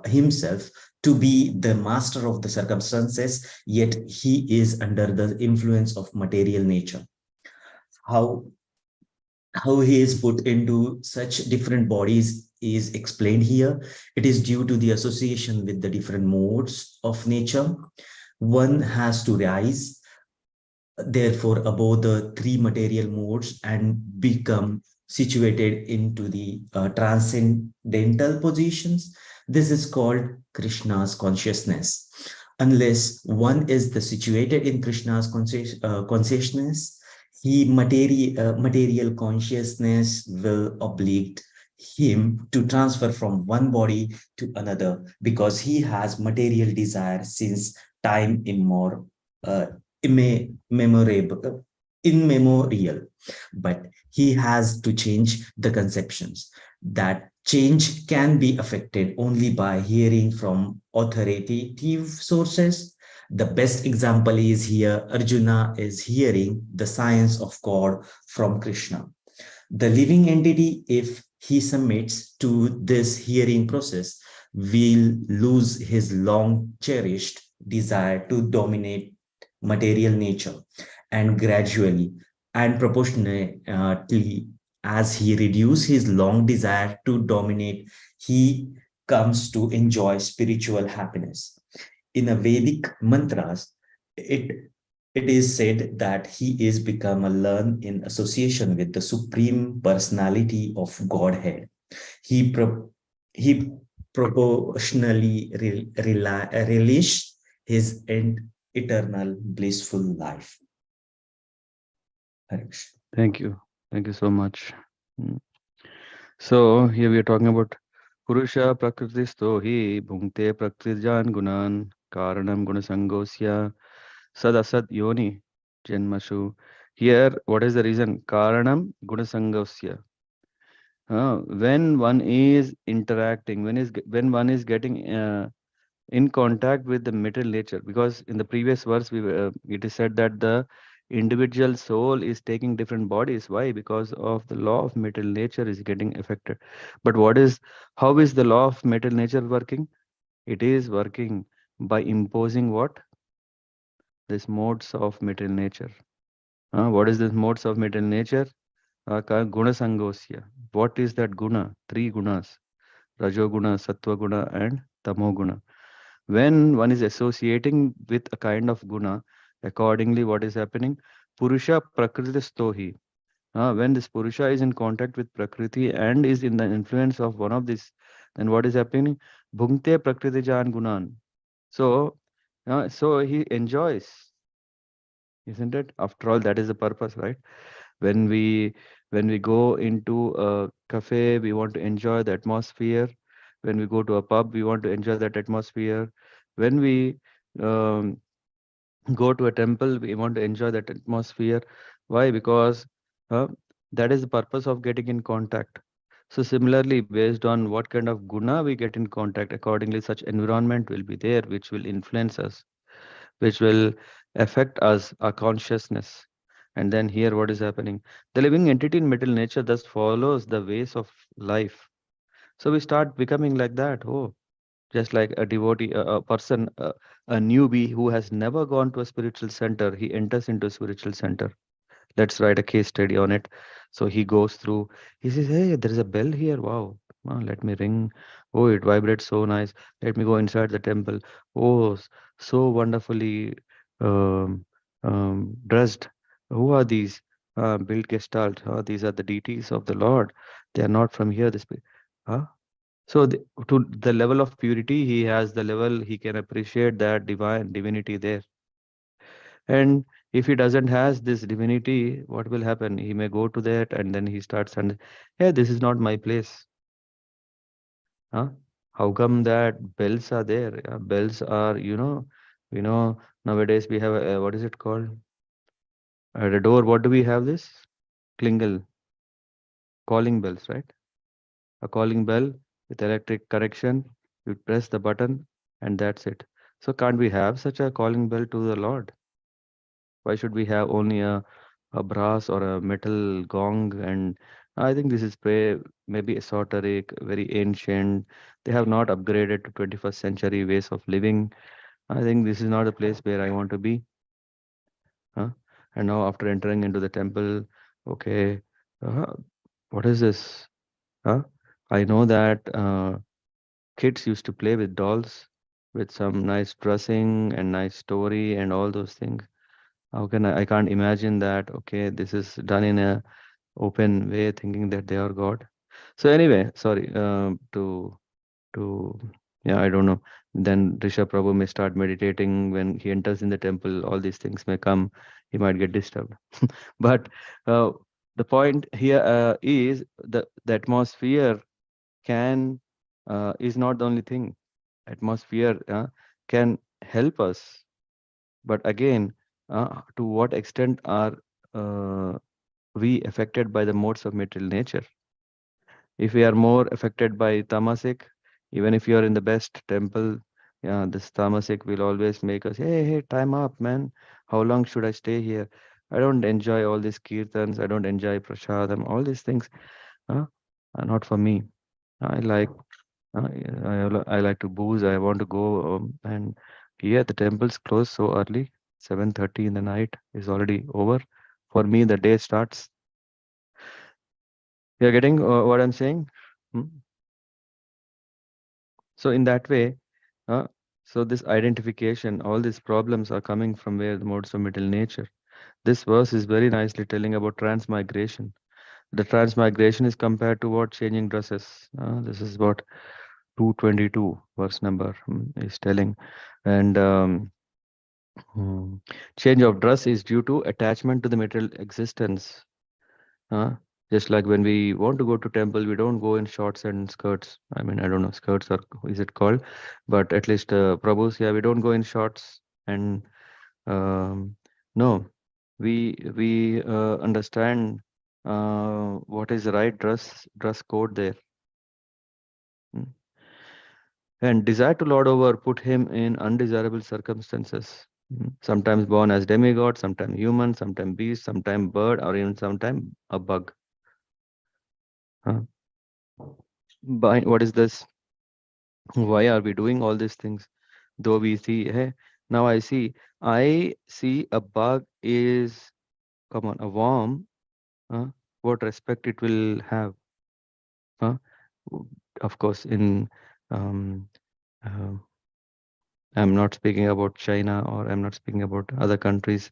himself to be the master of the circumstances, yet he is under the influence of material nature. How he is put into such different bodies is explained here. It is due to the association with the different modes of nature. One has to rise, therefore, above the three material modes and become situated into the transcendental positions. This is called Krishna's consciousness. Unless one is the situated in Krishna's consciousness, material consciousness will oblige him to transfer from one body to another because he has material desire since time uh, immemorial. But he has to change the conceptions. That change can be affected only by hearing from authoritative sources. The best example is here Arjuna is hearing the science of God from Krishna. The living entity, if he submits to this hearing process, will lose his long cherished desire to dominate material nature, and gradually and proportionately as he reduces his long desire to dominate, he comes to enjoy spiritual happiness. In a Vedic mantras, it is said that he is become a learn in association with the supreme personality of Godhead. He proportionally relish his eternal blissful life. Harish. Thank you. Thank you so much. So here we are talking about Purusha Prakritisto hi bhungte Prakritjan Gunan Karanam Gunasangosya Sadasad Yoni Janmashu. Here, what is the reason? Karanam Gunasangosya. When one is interacting, when one is getting in contact with the material nature, because in the previous verse it is said that the individual soul is taking different bodies. Why? Because of the law of material nature is getting affected. But how is the law of material nature working? It is working by imposing what? This modes of material nature. What is this modes of material nature? Guna sangosya. What is that guna? Three gunas: rajoguna, sattva guna, and tamoguna. When one is associating with a kind of guna, accordingly, what is happening? Purusha prakritistohi. When this Purusha is in contact with Prakriti and is in the influence of one of these, then what is happening? Bhungte prakritijan gunan. So he enjoys, isn't it? After all, that is the purpose, right? When we when we go into a cafe, we want to enjoy the atmosphere. When we go to a pub, we want to enjoy that atmosphere. When we um, go to a temple, we want to enjoy that atmosphere. Why? Because uh, that is the purpose of getting in contact. So similarly, based on what kind of guna we get in contact, accordingly such environment will be there which will influence us, which will affect us, our consciousness. And then here what is happening? The living entity in material nature thus follows the ways of life. So we start becoming like that. Oh, just like a devotee, a person, a newbie who has never gone to a spiritual center, he enters into a spiritual center. Let's write a case study on it. So he goes through, he says, hey, there is a bell here. Wow. Let me ring. Oh, it vibrates so nice. Let me go inside the temple. Oh, so wonderfully um, dressed. Who are these? Built Gestalt. These are the deities of the Lord. They are not from here. Huh? So to the level of purity, he has the level he can appreciate that divinity there. And if he doesn't has this divinity, what will happen? He may go to that and then he starts and, hey, this is not my place. Huh? How come that bells are there? Bells are, nowadays we have what is it called? At a door, what do we have this? Klingle, calling bells, right? A calling bell with electric connection. You press the button and that's it. So can't we have such a calling bell to the Lord? Why should we have only a brass or a metal gong? And I think this is maybe esoteric, very ancient. They have not upgraded to 21st century ways of living. I think this is not a place where I want to be. Huh? And now after entering into the temple, okay, uh, what is this? Huh? I know that kids used to play with dolls with some nice dressing and nice story and all those things. How can I can't imagine that, okay, this is done in a open way, thinking that they are God. So anyway, sorry to to, yeah, I don't know. Then Rishabh Prabhu may start meditating when he enters in the temple. All these things may come. He might get disturbed. But the point here is the atmosphere can is not the only thing. Atmosphere can help us, but again, to what extent are uh, we affected by the modes of material nature? If we are more affected by tamasic, even if you are in the best temple, yeah, this tamasic will always make us, hey, hey, time up, man. How long should I stay here? I don't enjoy all these kirtans. I don't enjoy prasadam. All these things are not for me. I like I like to booze. I want to go and here the temples close so early. 7:30 in the night is already over. For me, the day starts. You're getting what I'm saying? Hmm? So in that way, uh, so this identification, all these problems are coming from where the modes of material nature. This verse is very nicely telling about transmigration. The transmigration is compared to what? Changing dresses. This is what 222 verse number is telling. And change of dress is due to attachment to the material existence. Uh, just like when we want to go to temple, we don't go in shorts and skirts. I mean, I don't know, skirts or is it called? But at least Prabhus, yeah, we don't go in shorts and no, we understand what is the right dress code there. Mm. And desire to lord over put him in undesirable circumstances. Sometimes born as demigod, sometimes human, sometimes beast, sometimes bird, or even sometimes a bug. What is this? Why are we doing all these things? Though we see, hey, now I see a bug is, come on, a worm. Uh, what respect it will have? Uh, of course, in um, uh, I'm not speaking about China or I'm not speaking about other countries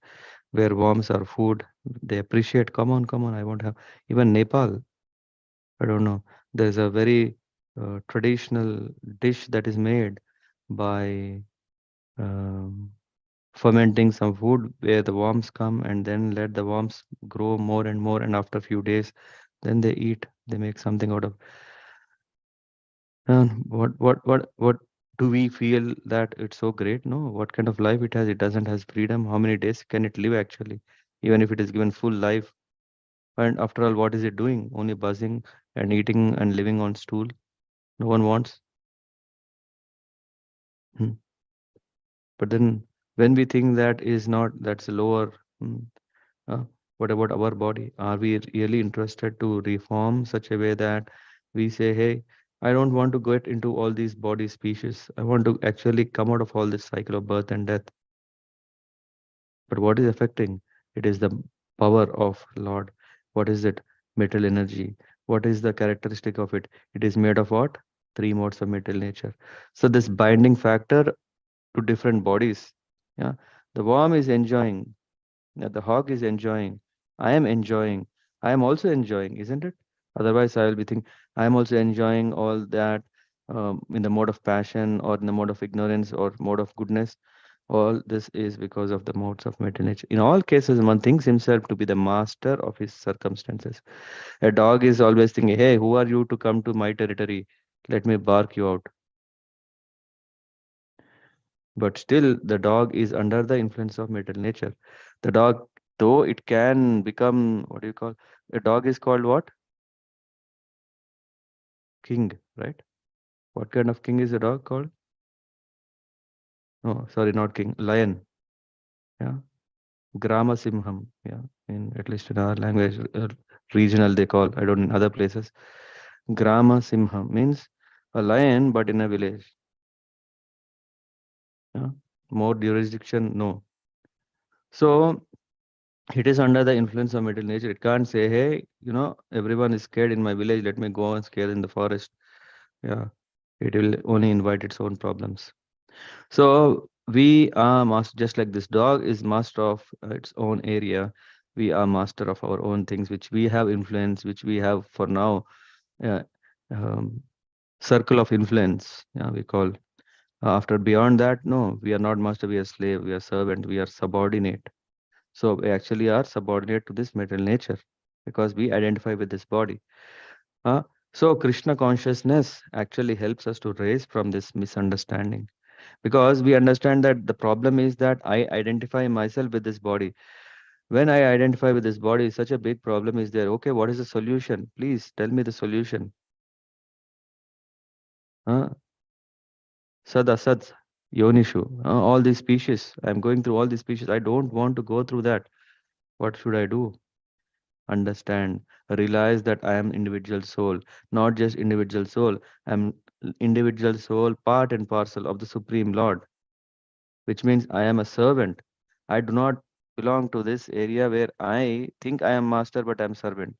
where worms are food. They appreciate. Come on. I won't have even Nepal. I don't know. There's a very traditional dish that is made by um, fermenting some food where the worms come and then let the worms grow more and more. And after a few days, then they eat. They make something out of. What do we feel that it's so great? No, what kind of life it has? It doesn't has freedom. How many days can it live actually? Even if it is given full life. And after all, what is it doing? Only buzzing and eating and living on stool. No one wants. Hmm. But then when we think that is not, that's lower. Uh, what about our body? Are we really interested to reform such a way that we say, hey, I don't want to get into all these body species. I want to actually come out of all this cycle of birth and death. But what is affecting? It is the power of Lord. What is it? Metal energy. What is the characteristic of it? It is made of what? Three modes of metal nature. So this binding factor to different bodies. Yeah. The worm is enjoying. Yeah, the hog is enjoying. I am enjoying. I am also enjoying, isn't it? Otherwise, I will be thinking, I am also enjoying all that in the mode of passion or in the mode of ignorance or mode of goodness. All this is because of the modes of material nature. In all cases, one thinks himself to be the master of his circumstances. A dog is always thinking, hey, who are you to come to my territory? Let me bark you out. But still, the dog is under the influence of material nature. The dog, though it can become, what do you call, a dog is called what? King, right? What kind of king is a dog called? No, sorry, not king, lion. Yeah. Grama Simham. Yeah. In at least in our language, regional they call, I don't know, in other places. Grama Simham means a lion, but in a village. Yeah. More jurisdiction, no. So it is under the influence of material nature. It can't say, hey, everyone is scared in my village. Let me go and scare in the forest. Yeah, it will only invite its own problems. So we are master, just like this dog is master of its own area. We are master of our own things, which we have influence, which we have for now. Uh, um, circle of influence. Yeah, we call. After beyond that, no, we are not master, we are slave, we are servant, we are subordinate. So we actually are subordinate to this material nature because we identify with this body. Uh, so Krishna consciousness actually helps us to raise from this misunderstanding because we understand that the problem is that I identify myself with this body. When I identify with this body, such a big problem is there. Okay, what is the solution? Please tell me the solution. Uh, Sad, Asad, Yonishu, all these species. I'm going through all these species. I don't want to go through that. What should I do? Understand, realize that I am individual soul, not just individual soul. I'm individual soul, part and parcel of the Supreme Lord, which means I am a servant. I do not belong to this area where I think I am master, but I'm servant.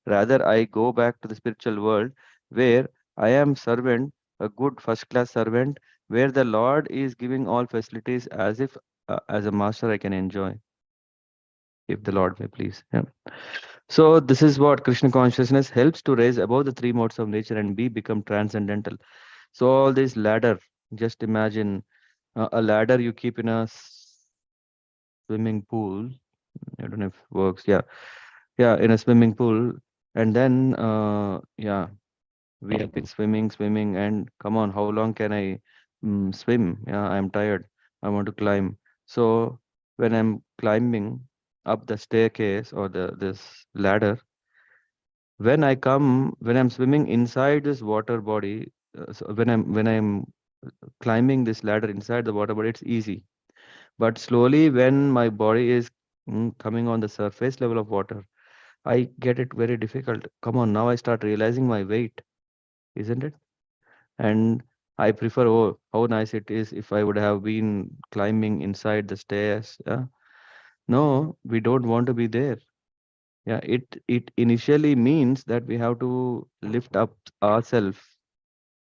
Rather, I go back to the spiritual world where I am servant, a good first class servant, where the Lord is giving all facilities as if as a master I can enjoy, if the Lord may please. Yeah. So this is what Krishna consciousness helps to raise above the three modes of nature and become transcendental. So all this ladder, just imagine a ladder you keep in a swimming pool. I don't know if it works. Yeah, yeah, in a swimming pool, and then yeah, we have been swimming, and come on, how long can I swim? Yeah, I'm tired. I want to climb. So when I'm climbing up the staircase or the this ladder, when I'm swimming inside this water body, so when I'm climbing this ladder inside the water body, it's easy. But slowly, when my body is coming on the surface level of water, I get it very difficult. Come on, now I start realizing my weight, isn't it? And I prefer, oh, how nice it is if I would have been climbing inside the stairs. Yeah? No, we don't want to be there. Yeah, it initially means that we have to lift up ourselves.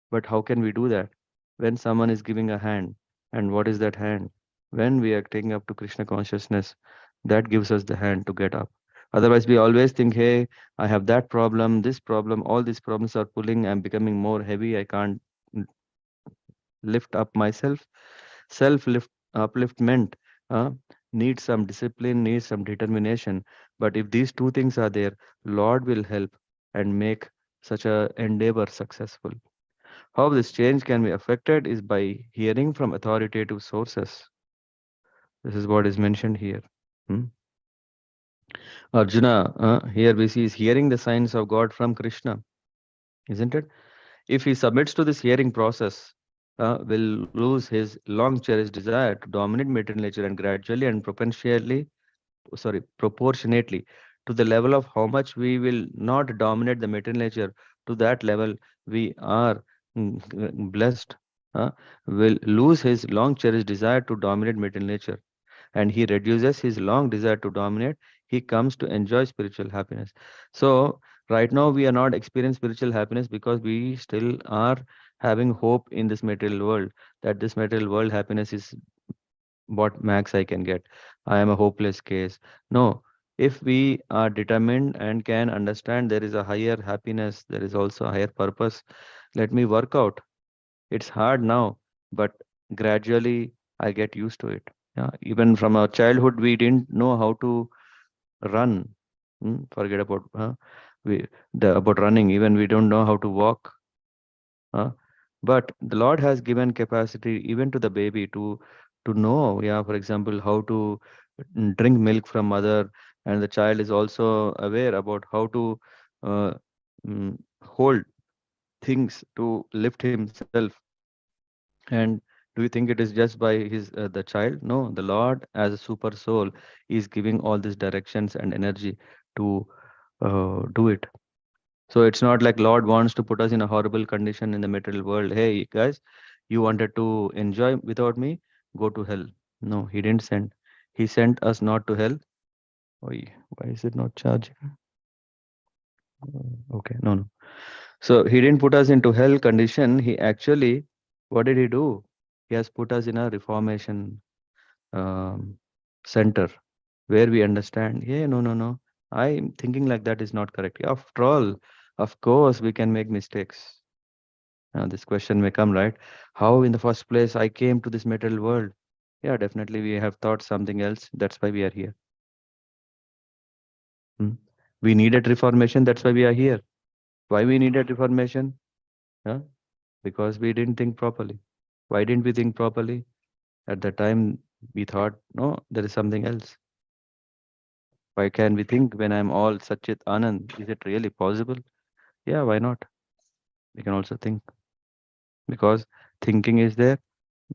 But how can we do that? When someone is giving a hand, and what is that hand? When we are taking up to Krishna consciousness, that gives us the hand to get up. Otherwise, we always think, hey, I have that problem, this problem, all these problems are pulling, I'm becoming more heavy, I can't lift up myself. Self lift upliftment uh, needs some discipline, needs some determination. But if these two things are there, Lord will help and make such a endeavor successful. How this change can be affected is by hearing from authoritative sources. This is what is mentioned here. Hmm? Arjuna, here we see is hearing the signs of God from Krishna, isn't it? If he submits to this hearing process, will lose his long cherished desire to dominate material nature and gradually and proportionately to the level of how much we will not dominate the material nature, to that level we are blessed, uh, will lose his long cherished desire to dominate material nature, and he reduces his long desire to dominate. He comes to enjoy spiritual happiness. So right now we are not experiencing spiritual happiness because we still are having hope in this material world, that this material world happiness is what max I can get. I am a hopeless case. No, if we are determined and can understand there is a higher happiness, there is also a higher purpose, let me work out. It's hard now, but gradually I get used to it. Yeah, even from our childhood, we didn't know how to run. Forget about about running. Even we don't know how to walk. Uh, but the Lord has given capacity even to the baby to know, yeah, for example, how to drink milk from mother, and the child is also aware about how to uh, hold things to lift himself. And do you think it is just by his the child? No, the Lord as a super soul is giving all these directions and energy to do it. So it's not like Lord wants to put us in a horrible condition in the material world. Hey guys, you wanted to enjoy without me? Go to hell. No, he didn't send. He sent us not to hell. Oi, why is it not charging? Okay, no, no. So he didn't put us into hell condition. He actually, what did he do? He has put us in a reformation um, center where we understand, yeah, no, no, no. I'm thinking like that is not correct. After all, of course, we can make mistakes. Now, this question may come, right? How in the first place I came to this material world? Yeah, definitely we have thought something else. That's why we are here. Hmm. We needed reformation. That's why we are here. Why we needed reformation? Yeah, because we didn't think properly. Why didn't we think properly? At the time, we thought, no, there is something else. Why can we think when I'm all Satchit Anand? Is it really possible? Yeah, why not? We can also think because thinking is there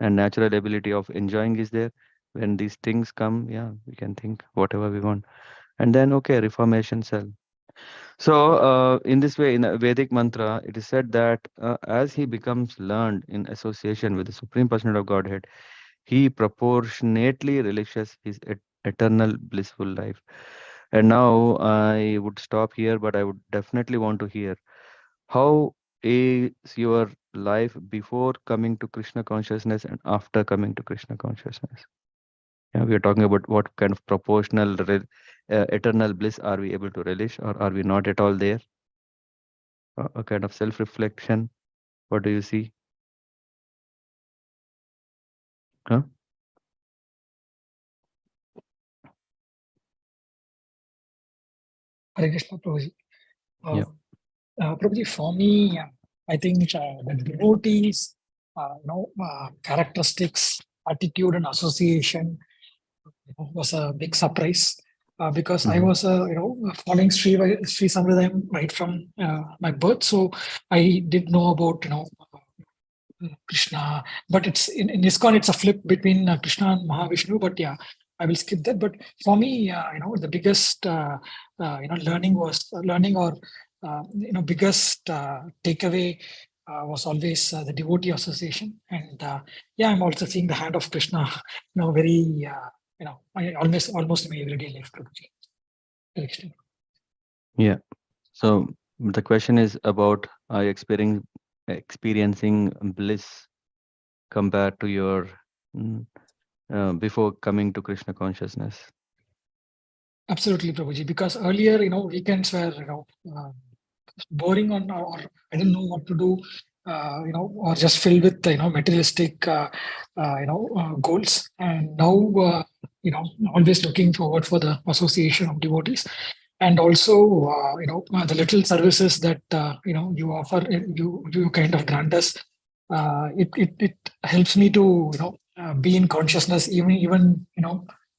and natural ability of enjoying is there. When these things come, yeah, we can think whatever we want. And then, okay, reformation cell. So, in this way, in a Vedic mantra, it is said that as he becomes learned in association with the Supreme Personality of Godhead, he proportionately relishes his eternal blissful life. And now I would stop here, but I would definitely want to hear how is your life before coming to Krishna consciousness and after coming to Krishna consciousness? Yeah, we are talking about what kind of proportional eternal bliss are we able to relish, or are we not at all there? A kind of self-reflection. What do you see? Huh? Hare Krishna, Prabhuji. Yeah. Prabhuji, for me, I think the devotees, characteristics, attitude, and association was a big surprise because I Mhm. was, following Sri Sampradayam right from my birth. So I did know about, Krishna, but it's in ISKCON, it's a flip between Krishna and Mahavishnu. But yeah, I will skip that. But for me, the biggest, learning or, biggest takeaway was always the devotee association. And yeah, I'm also seeing the hand of Krishna, very, almost in my everyday life. Prabhuji. Hare Krishna. Yeah. So the question is about are you experiencing bliss compared to your before coming to Krishna consciousness? Absolutely, Prabhuji. Because earlier, weekends were, boring or I didn't know what to do, or just filled with materialistic, goals. And now, always looking forward for the association of devotees, and also, the little services that you offer, you kind of grant us. It helps me to be in consciousness, even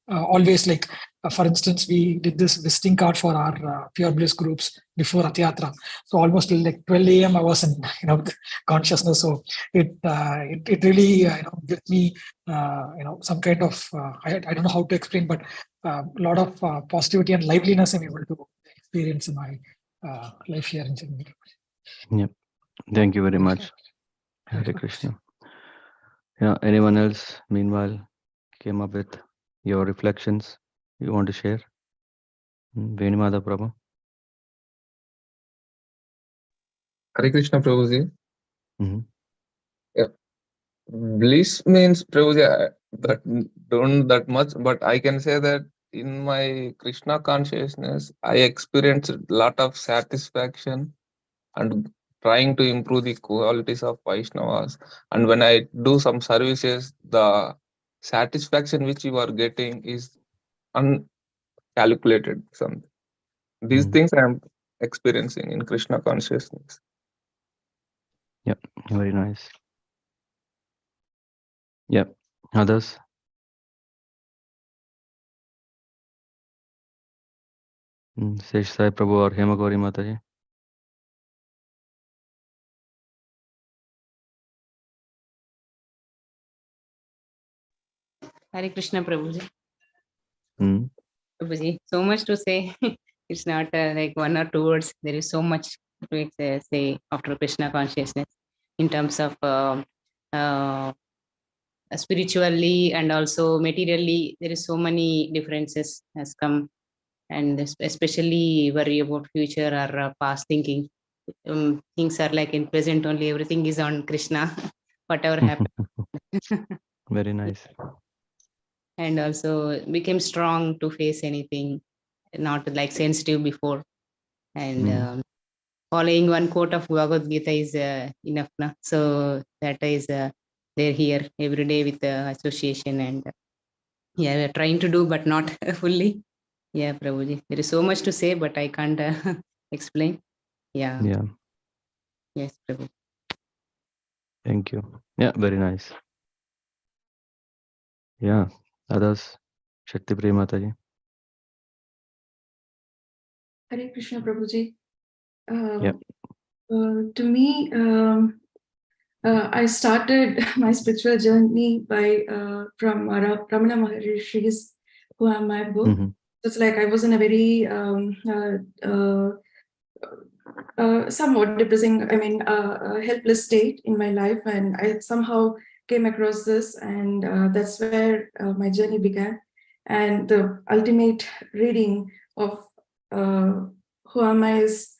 always like. For instance, we did this visiting card for our Pure Bliss groups before Rath So almost till like 12 a.m. I was in consciousness. So it really gives me some kind of I don't know how to explain, but a lot of positivity and liveliness I'm able to experience in my life here in Chennai. Yep. Thank you very much. Hare Krishna. Yeah. Anyone else, meanwhile, came up with your reflections you want to share? Venimada Prabhu. Hare Krishna, Prabhuji. Mhm. Yeah. Bliss means, Prabhuji, that don't that much, but I can say that in my Krishna consciousness, I experienced a lot of satisfaction and trying to improve the qualities of Vaishnavas. And when I do some services, the satisfaction which you are getting is uncalculated. Something. These things I am experiencing in Krishna consciousness. Yep. Very nice. Yep. Others? Sesh Sai Prabhu or Hema Gauri Mataji? Hare Krishna, Prabhuji. Mm. Prabhuji, so much to say. It's not like one or two words. There is so much to say after Krishna consciousness in terms of spiritually and also materially. There is so many differences has come, and especially worry about future or past thinking. Things are like in present only. Everything is on Krishna. Whatever happens. Very nice. And also became strong to face anything, not like sensitive before. And following one quote of Bhagavad Gita is enough. Na? So that is they're here every day with the association, and yeah, we're trying to do, but not fully. Yeah, Prabhuji. There is so much to say, but I can't explain. Yeah. Yeah. Yes, Prabhu. Thank you. Yeah, very nice. Yeah. Others? Shakti Priya Mataji. Hare Krishna Prabhuji. Yeah. To me, I started my spiritual journey by from Ramana Maharishi's Who Am I book. Mhm. It's like I was in a very somewhat depressing, helpless state in my life, and I somehow came across this, and that's where my journey began. And the ultimate reading of Who Am I is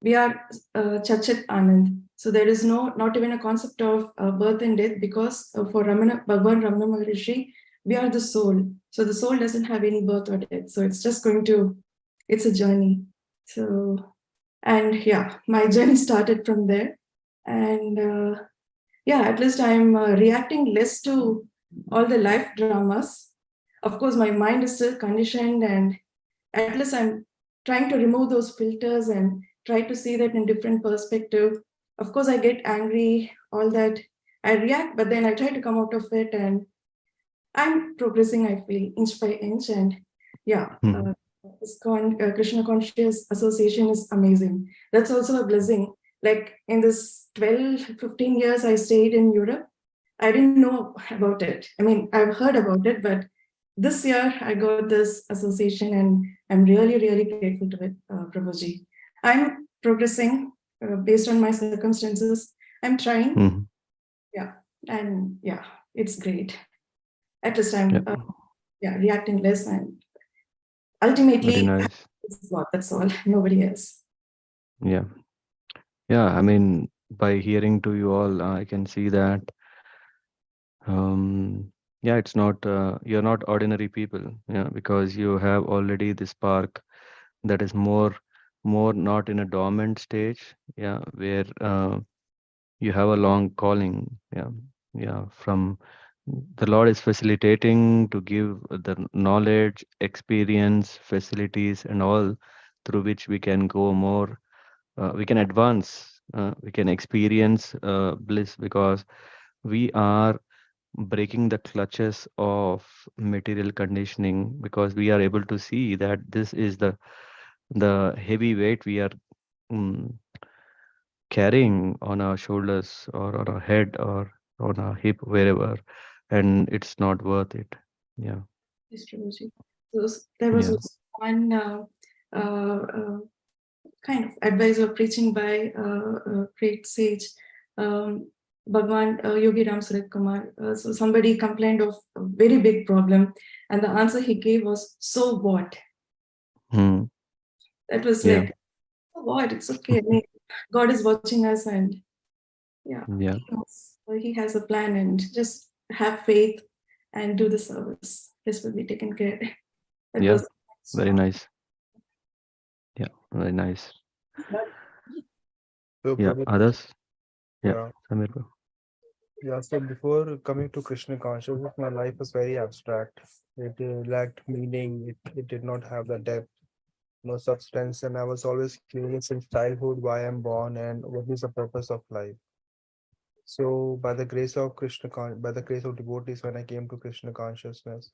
we are Chachit Anand. So there is not even a concept of birth and death, because for Bhagwan Ramana Maharishi, we are the soul. So the soul doesn't have any birth or death. So it's just it's a journey. So, and yeah, my journey started from there. And yeah, at least I'm reacting less to all the life dramas. Of course, my mind is still conditioned, and at least I'm trying to remove those filters and try to see that in different perspective. Of course, I get angry, all that. I react, but then I try to come out of it, and I'm progressing, I feel, inch by inch. And yeah, Krishna Conscious Association is amazing. That's also a blessing. Like in this 12, 15 years I stayed in Europe, I didn't know about it. I mean, I've heard about it, but this year I got this association, and I'm really, really grateful to it, Prabhuji. I'm progressing based on my circumstances. I'm trying. Mhm. Yeah. And yeah, it's great. At least I'm Yeah. reacting less, and Very ultimately nice. it's God, that's all. Nobody else. Yeah. Yeah. I mean, by hearing to you all, I can see that yeah, it's not you're not ordinary people. Yeah, because you have already this spark that is more not in a dormant stage. Yeah, where you have a long calling. Yeah. Yeah. From the Lord is facilitating to give the knowledge, experience, facilities, and all through which we can go more, we can advance, we can experience bliss, because we are breaking the clutches of material conditioning, because we are able to see that this is the heavy weight we are mm, carrying on our shoulders or on our head or on our hip, wherever, and it's not worth it. Yeah. Yes, Prabhuji. So there was Yeah. this one kind of advice or preaching by great sage, Bhagwan Yogi Ram Surat Kumar. So somebody complained of a very big problem, and the answer he gave was, "So what?" Hmm. That was Yeah. like, "So what? It's okay. I mean, God is watching us, and yeah, Yeah. he has a plan, and just have faith and do the service. This will be taken care." That Yeah. was Very nice. Yeah. Very nice. So, Yeah. Prabhu, Others? Yeah. yeah, Samir bro. yeah. So before coming to Krishna consciousness, my life was very abstract. It lacked meaning. It did not have the depth, no substance, and I was always curious since childhood why I'm born and what is the purpose of life. So, by the grace of by the grace of devotees, when I came to Krishna consciousness,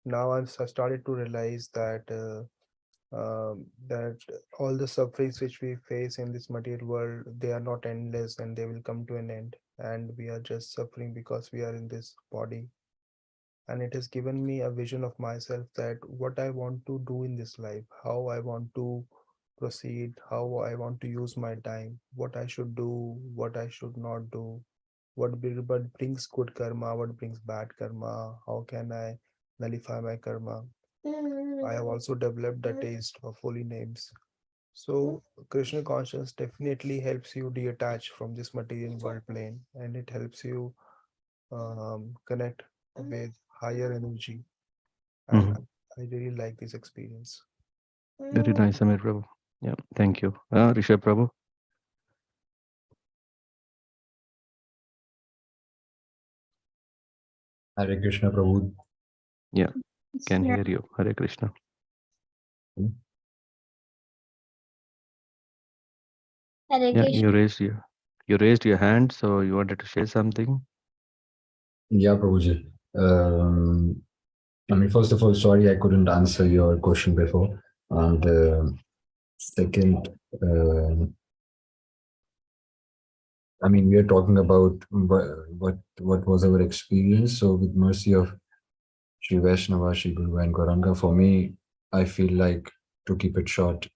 now started to realize that all the sufferings which we face in this material world, they are not endless and they will come to an end, and we are just suffering because we are in this body. And it has given me a vision of myself, that what I want to do in this life, how I want to proceed, how I want to use my time, what I should do, what I should not do, what brings good karma, what brings bad karma, how can I nullify my karma. I have also developed the taste of holy names. So Krishna consciousness definitely helps you detach from this material world plane, and it helps you connect with higher energy. And Mhm. I really like this experience. Very nice, Samir bro. Yeah, thank you. Rishabh Prabhu. Hare Krishna, Prabhu. Yeah, can hear you. Hare Krishna. Hare Yeah, Krishna. you raised your hand, so you wanted to share something. Yeah, Prabhuji. I mean, first of all, sorry I couldn't answer your question before. And second, I mean, we are talking about what was our experience. So, with mercy of Sri Vaishnava, Sri Guru and Gauranga, for me, I feel like, to keep it short,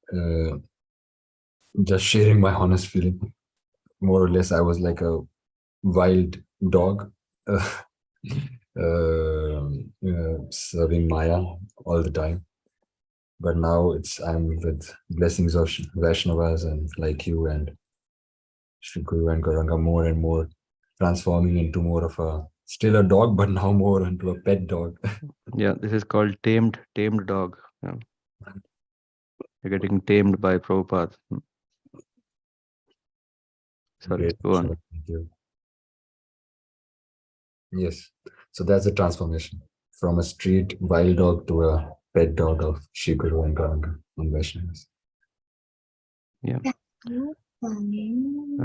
just sharing my honest feeling. More or less, I was like a wild dog, serving Maya all the time. But now I'm with blessings of Vaishnavas and like you and Sri Guru and Gauranga more and more, transforming into more of still a dog, but now more into a pet dog. Yeah, this is called tamed dog. Yeah. You're getting tamed by Prabhupada. Sorry, Great. go on. Thank you. Yes. So that's a transformation from a street wild dog to a pet dog of Sri Guru and Gauranga and Vaishnavas. Yeah.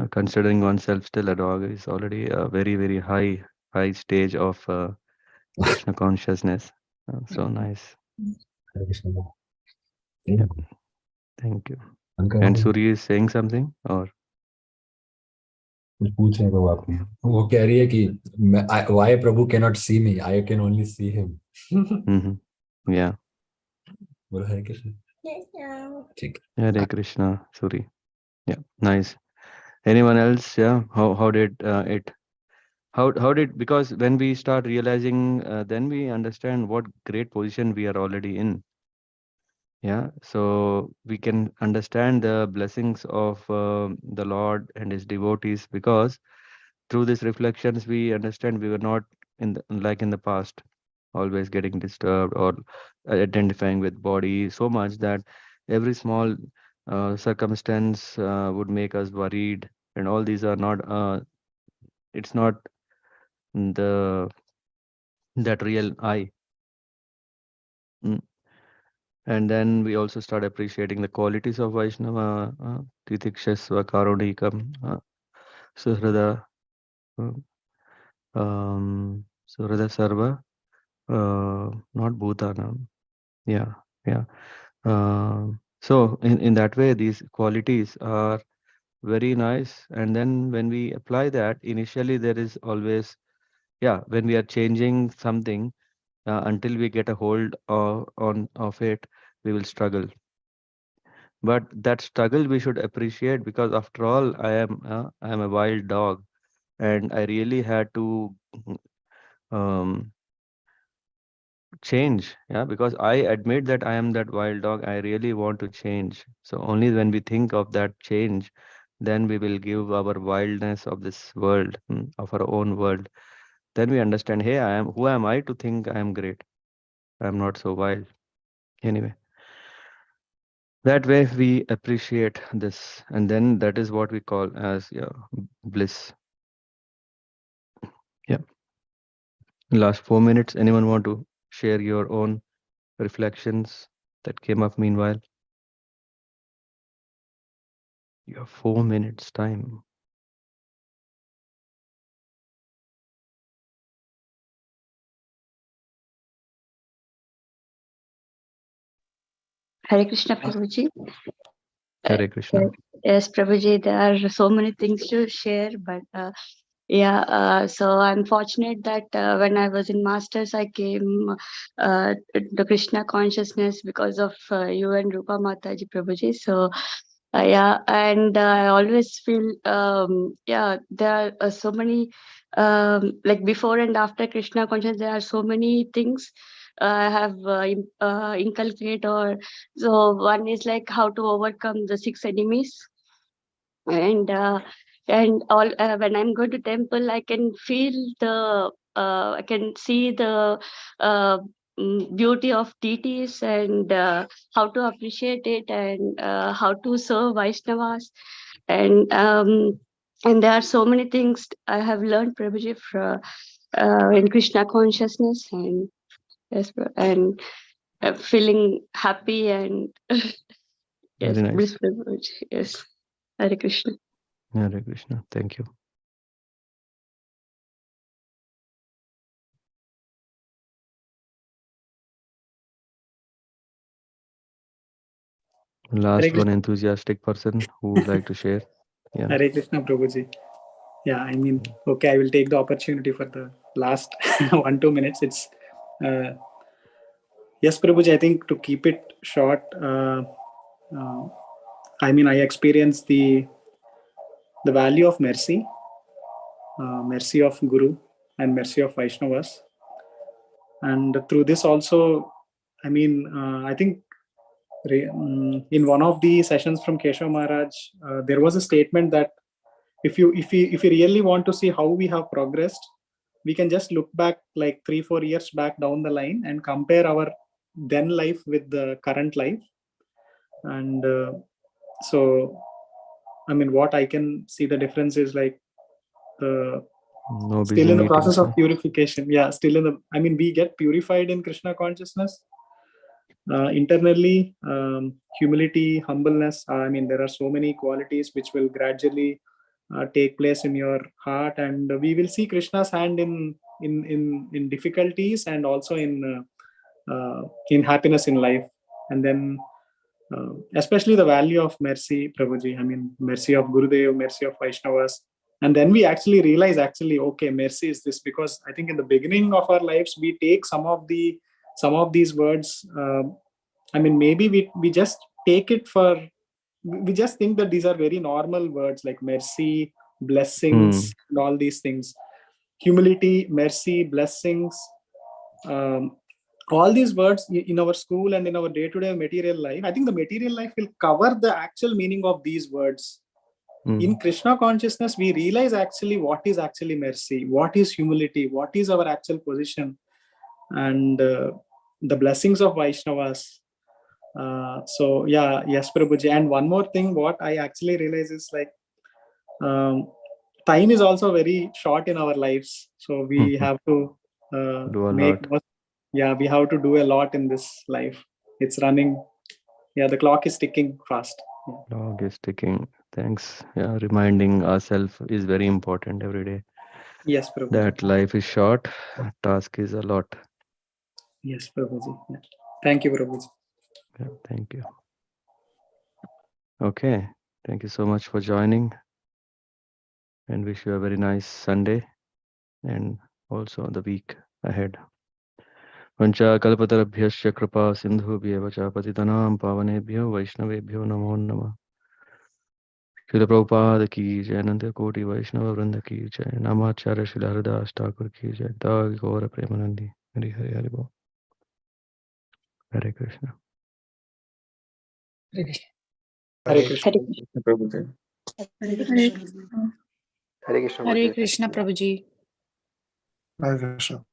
Considering oneself still a dog is already a very, very high stage of Krishna consciousness. So nice. Yeah. Thank you. And Suri is saying something or? कुछ पूछ रहे हो आपने वो कह रही है कि why Prabhu cannot see me, I can only see him. Yeah. बोलो हरे कृष्ण. ठीक. Hare Krishna, Suri. Yeah, nice. Anyone else? Yeah. How did it? How did, because when we start realizing, then we understand what great position we are already in. Yeah, so we can understand the blessings of the Lord and his devotees, because through these reflections we understand we were not like in the past, always getting disturbed or identifying with body so much that every small circumstance would make us worried, and all these are not it's not the that real I. And then we also start appreciating the qualities of Vaishnava, Titikshasva, Karunikam, Suhrada, Suhrada Sarva, not Bhutanam. Yeah, yeah. So in that way, these qualities are very nice. And then when we apply that, initially there is always, when we are changing something, until we get a hold of it, we will struggle. But that struggle we should appreciate, because after all, I am a wild dog, and I really had to change. Yeah, because I admit that I am that wild dog. I really want to change. So only when we think of that change, then we will give our wildness of this world, of our own world. Then we understand, hey, who am I to think I am great? I am not so wild. Anyway. That way we appreciate this, and then that is what we call as bliss. Yeah. Last 4 minutes, anyone want to share your own reflections that came up meanwhile? You have 4 minutes time. Hare Krishna, Prabhuji. Hare Krishna. Yes, Prabhuji, there are so many things to share, but so I'm fortunate that when I was in masters, I came to Krishna consciousness because of you and Rupa Mataji, Prabhuji. So and I always feel there are so many like before and after Krishna consciousness, there are so many things I have inculcate, or so one is like how to overcome the 6 enemies, and all when I'm going to temple, I can feel I can see the beauty of deities and how to appreciate it and how to serve Vaishnavas. And there are so many things I have learned, Prabhuji, in Krishna consciousness, and yes, and feeling happy and yes, Very nice. blissful, Prabhuji. Yes, Hare Krishna. Hare Krishna. Thank you. Last one enthusiastic person who would like to share. Yeah. Hare Krishna, Prabhuji. Yeah, I mean, okay, I will take the opportunity for the last 1-2 minutes. It's yes, Prabhuji, I think to keep it short, I mean, I experienced the value of mercy, mercy of Guru and mercy of Vaishnavas. And through this also, I mean, I think in one of the sessions from Keshav Maharaj, there was a statement that if you really want to see how we have progressed, we can just look back like 3-4 years back down the line and compare our then life with the current life. And so, I mean, what I can see the difference is like still in the process of purification. Yeah, still in the, I mean, we get purified in Krishna consciousness. Internally, humility, humbleness, I mean, there are so many qualities which will gradually take place in your heart, and we will see Krishna's hand in difficulties and also in happiness in life. And then especially the value of mercy, Prabhuji, I mean, mercy of Gurudev, mercy of Vaishnavas. And then we actually realize, okay, mercy is this, because I think in the beginning of our lives, we take some of these words. I mean, maybe we just take it for, we just think that these are very normal words like mercy, blessings, and all these things. Humility, mercy, blessings, all these words in our school and in our day-to-day material life. I think the material life will cover the actual meaning of these words. In Krishna consciousness, we realize actually what is actually mercy, what is humility, what is our actual position, and the blessings of Vaishnavas. So yeah, yes, Prabhuji. And one more thing, what I actually realize is like time is also very short in our lives. So we have to do a lot. Yeah, we have to do a lot in this life. It's running. Yeah, the clock is ticking fast. Clock is ticking. Thanks. Yeah, reminding ourselves is very important every day. Yes, Prabhuji. That life is short, task is a lot. Yes, Prabhuji. Yeah. Thank you, Prabhuji. Yeah, thank you. Okay, thank you so much for joining, and wish you a very nice Sunday and also the week ahead. Vancha kalpatarabhyasya kripa sindhubhyev cha patitanam pavanebhyo vaishnavebhyo namo namah. Srila Prabhupada ki jai, Ananta Koti Vaishnava Vrinda ki jai, Namacharya Srila Haridas Thakur ki jai, Dag Gaura Premanandi. Hari Hari Hari Bol. Hare Krishna. Hare Krishna. Hare Krishna Prabhuji. Hare Krishna.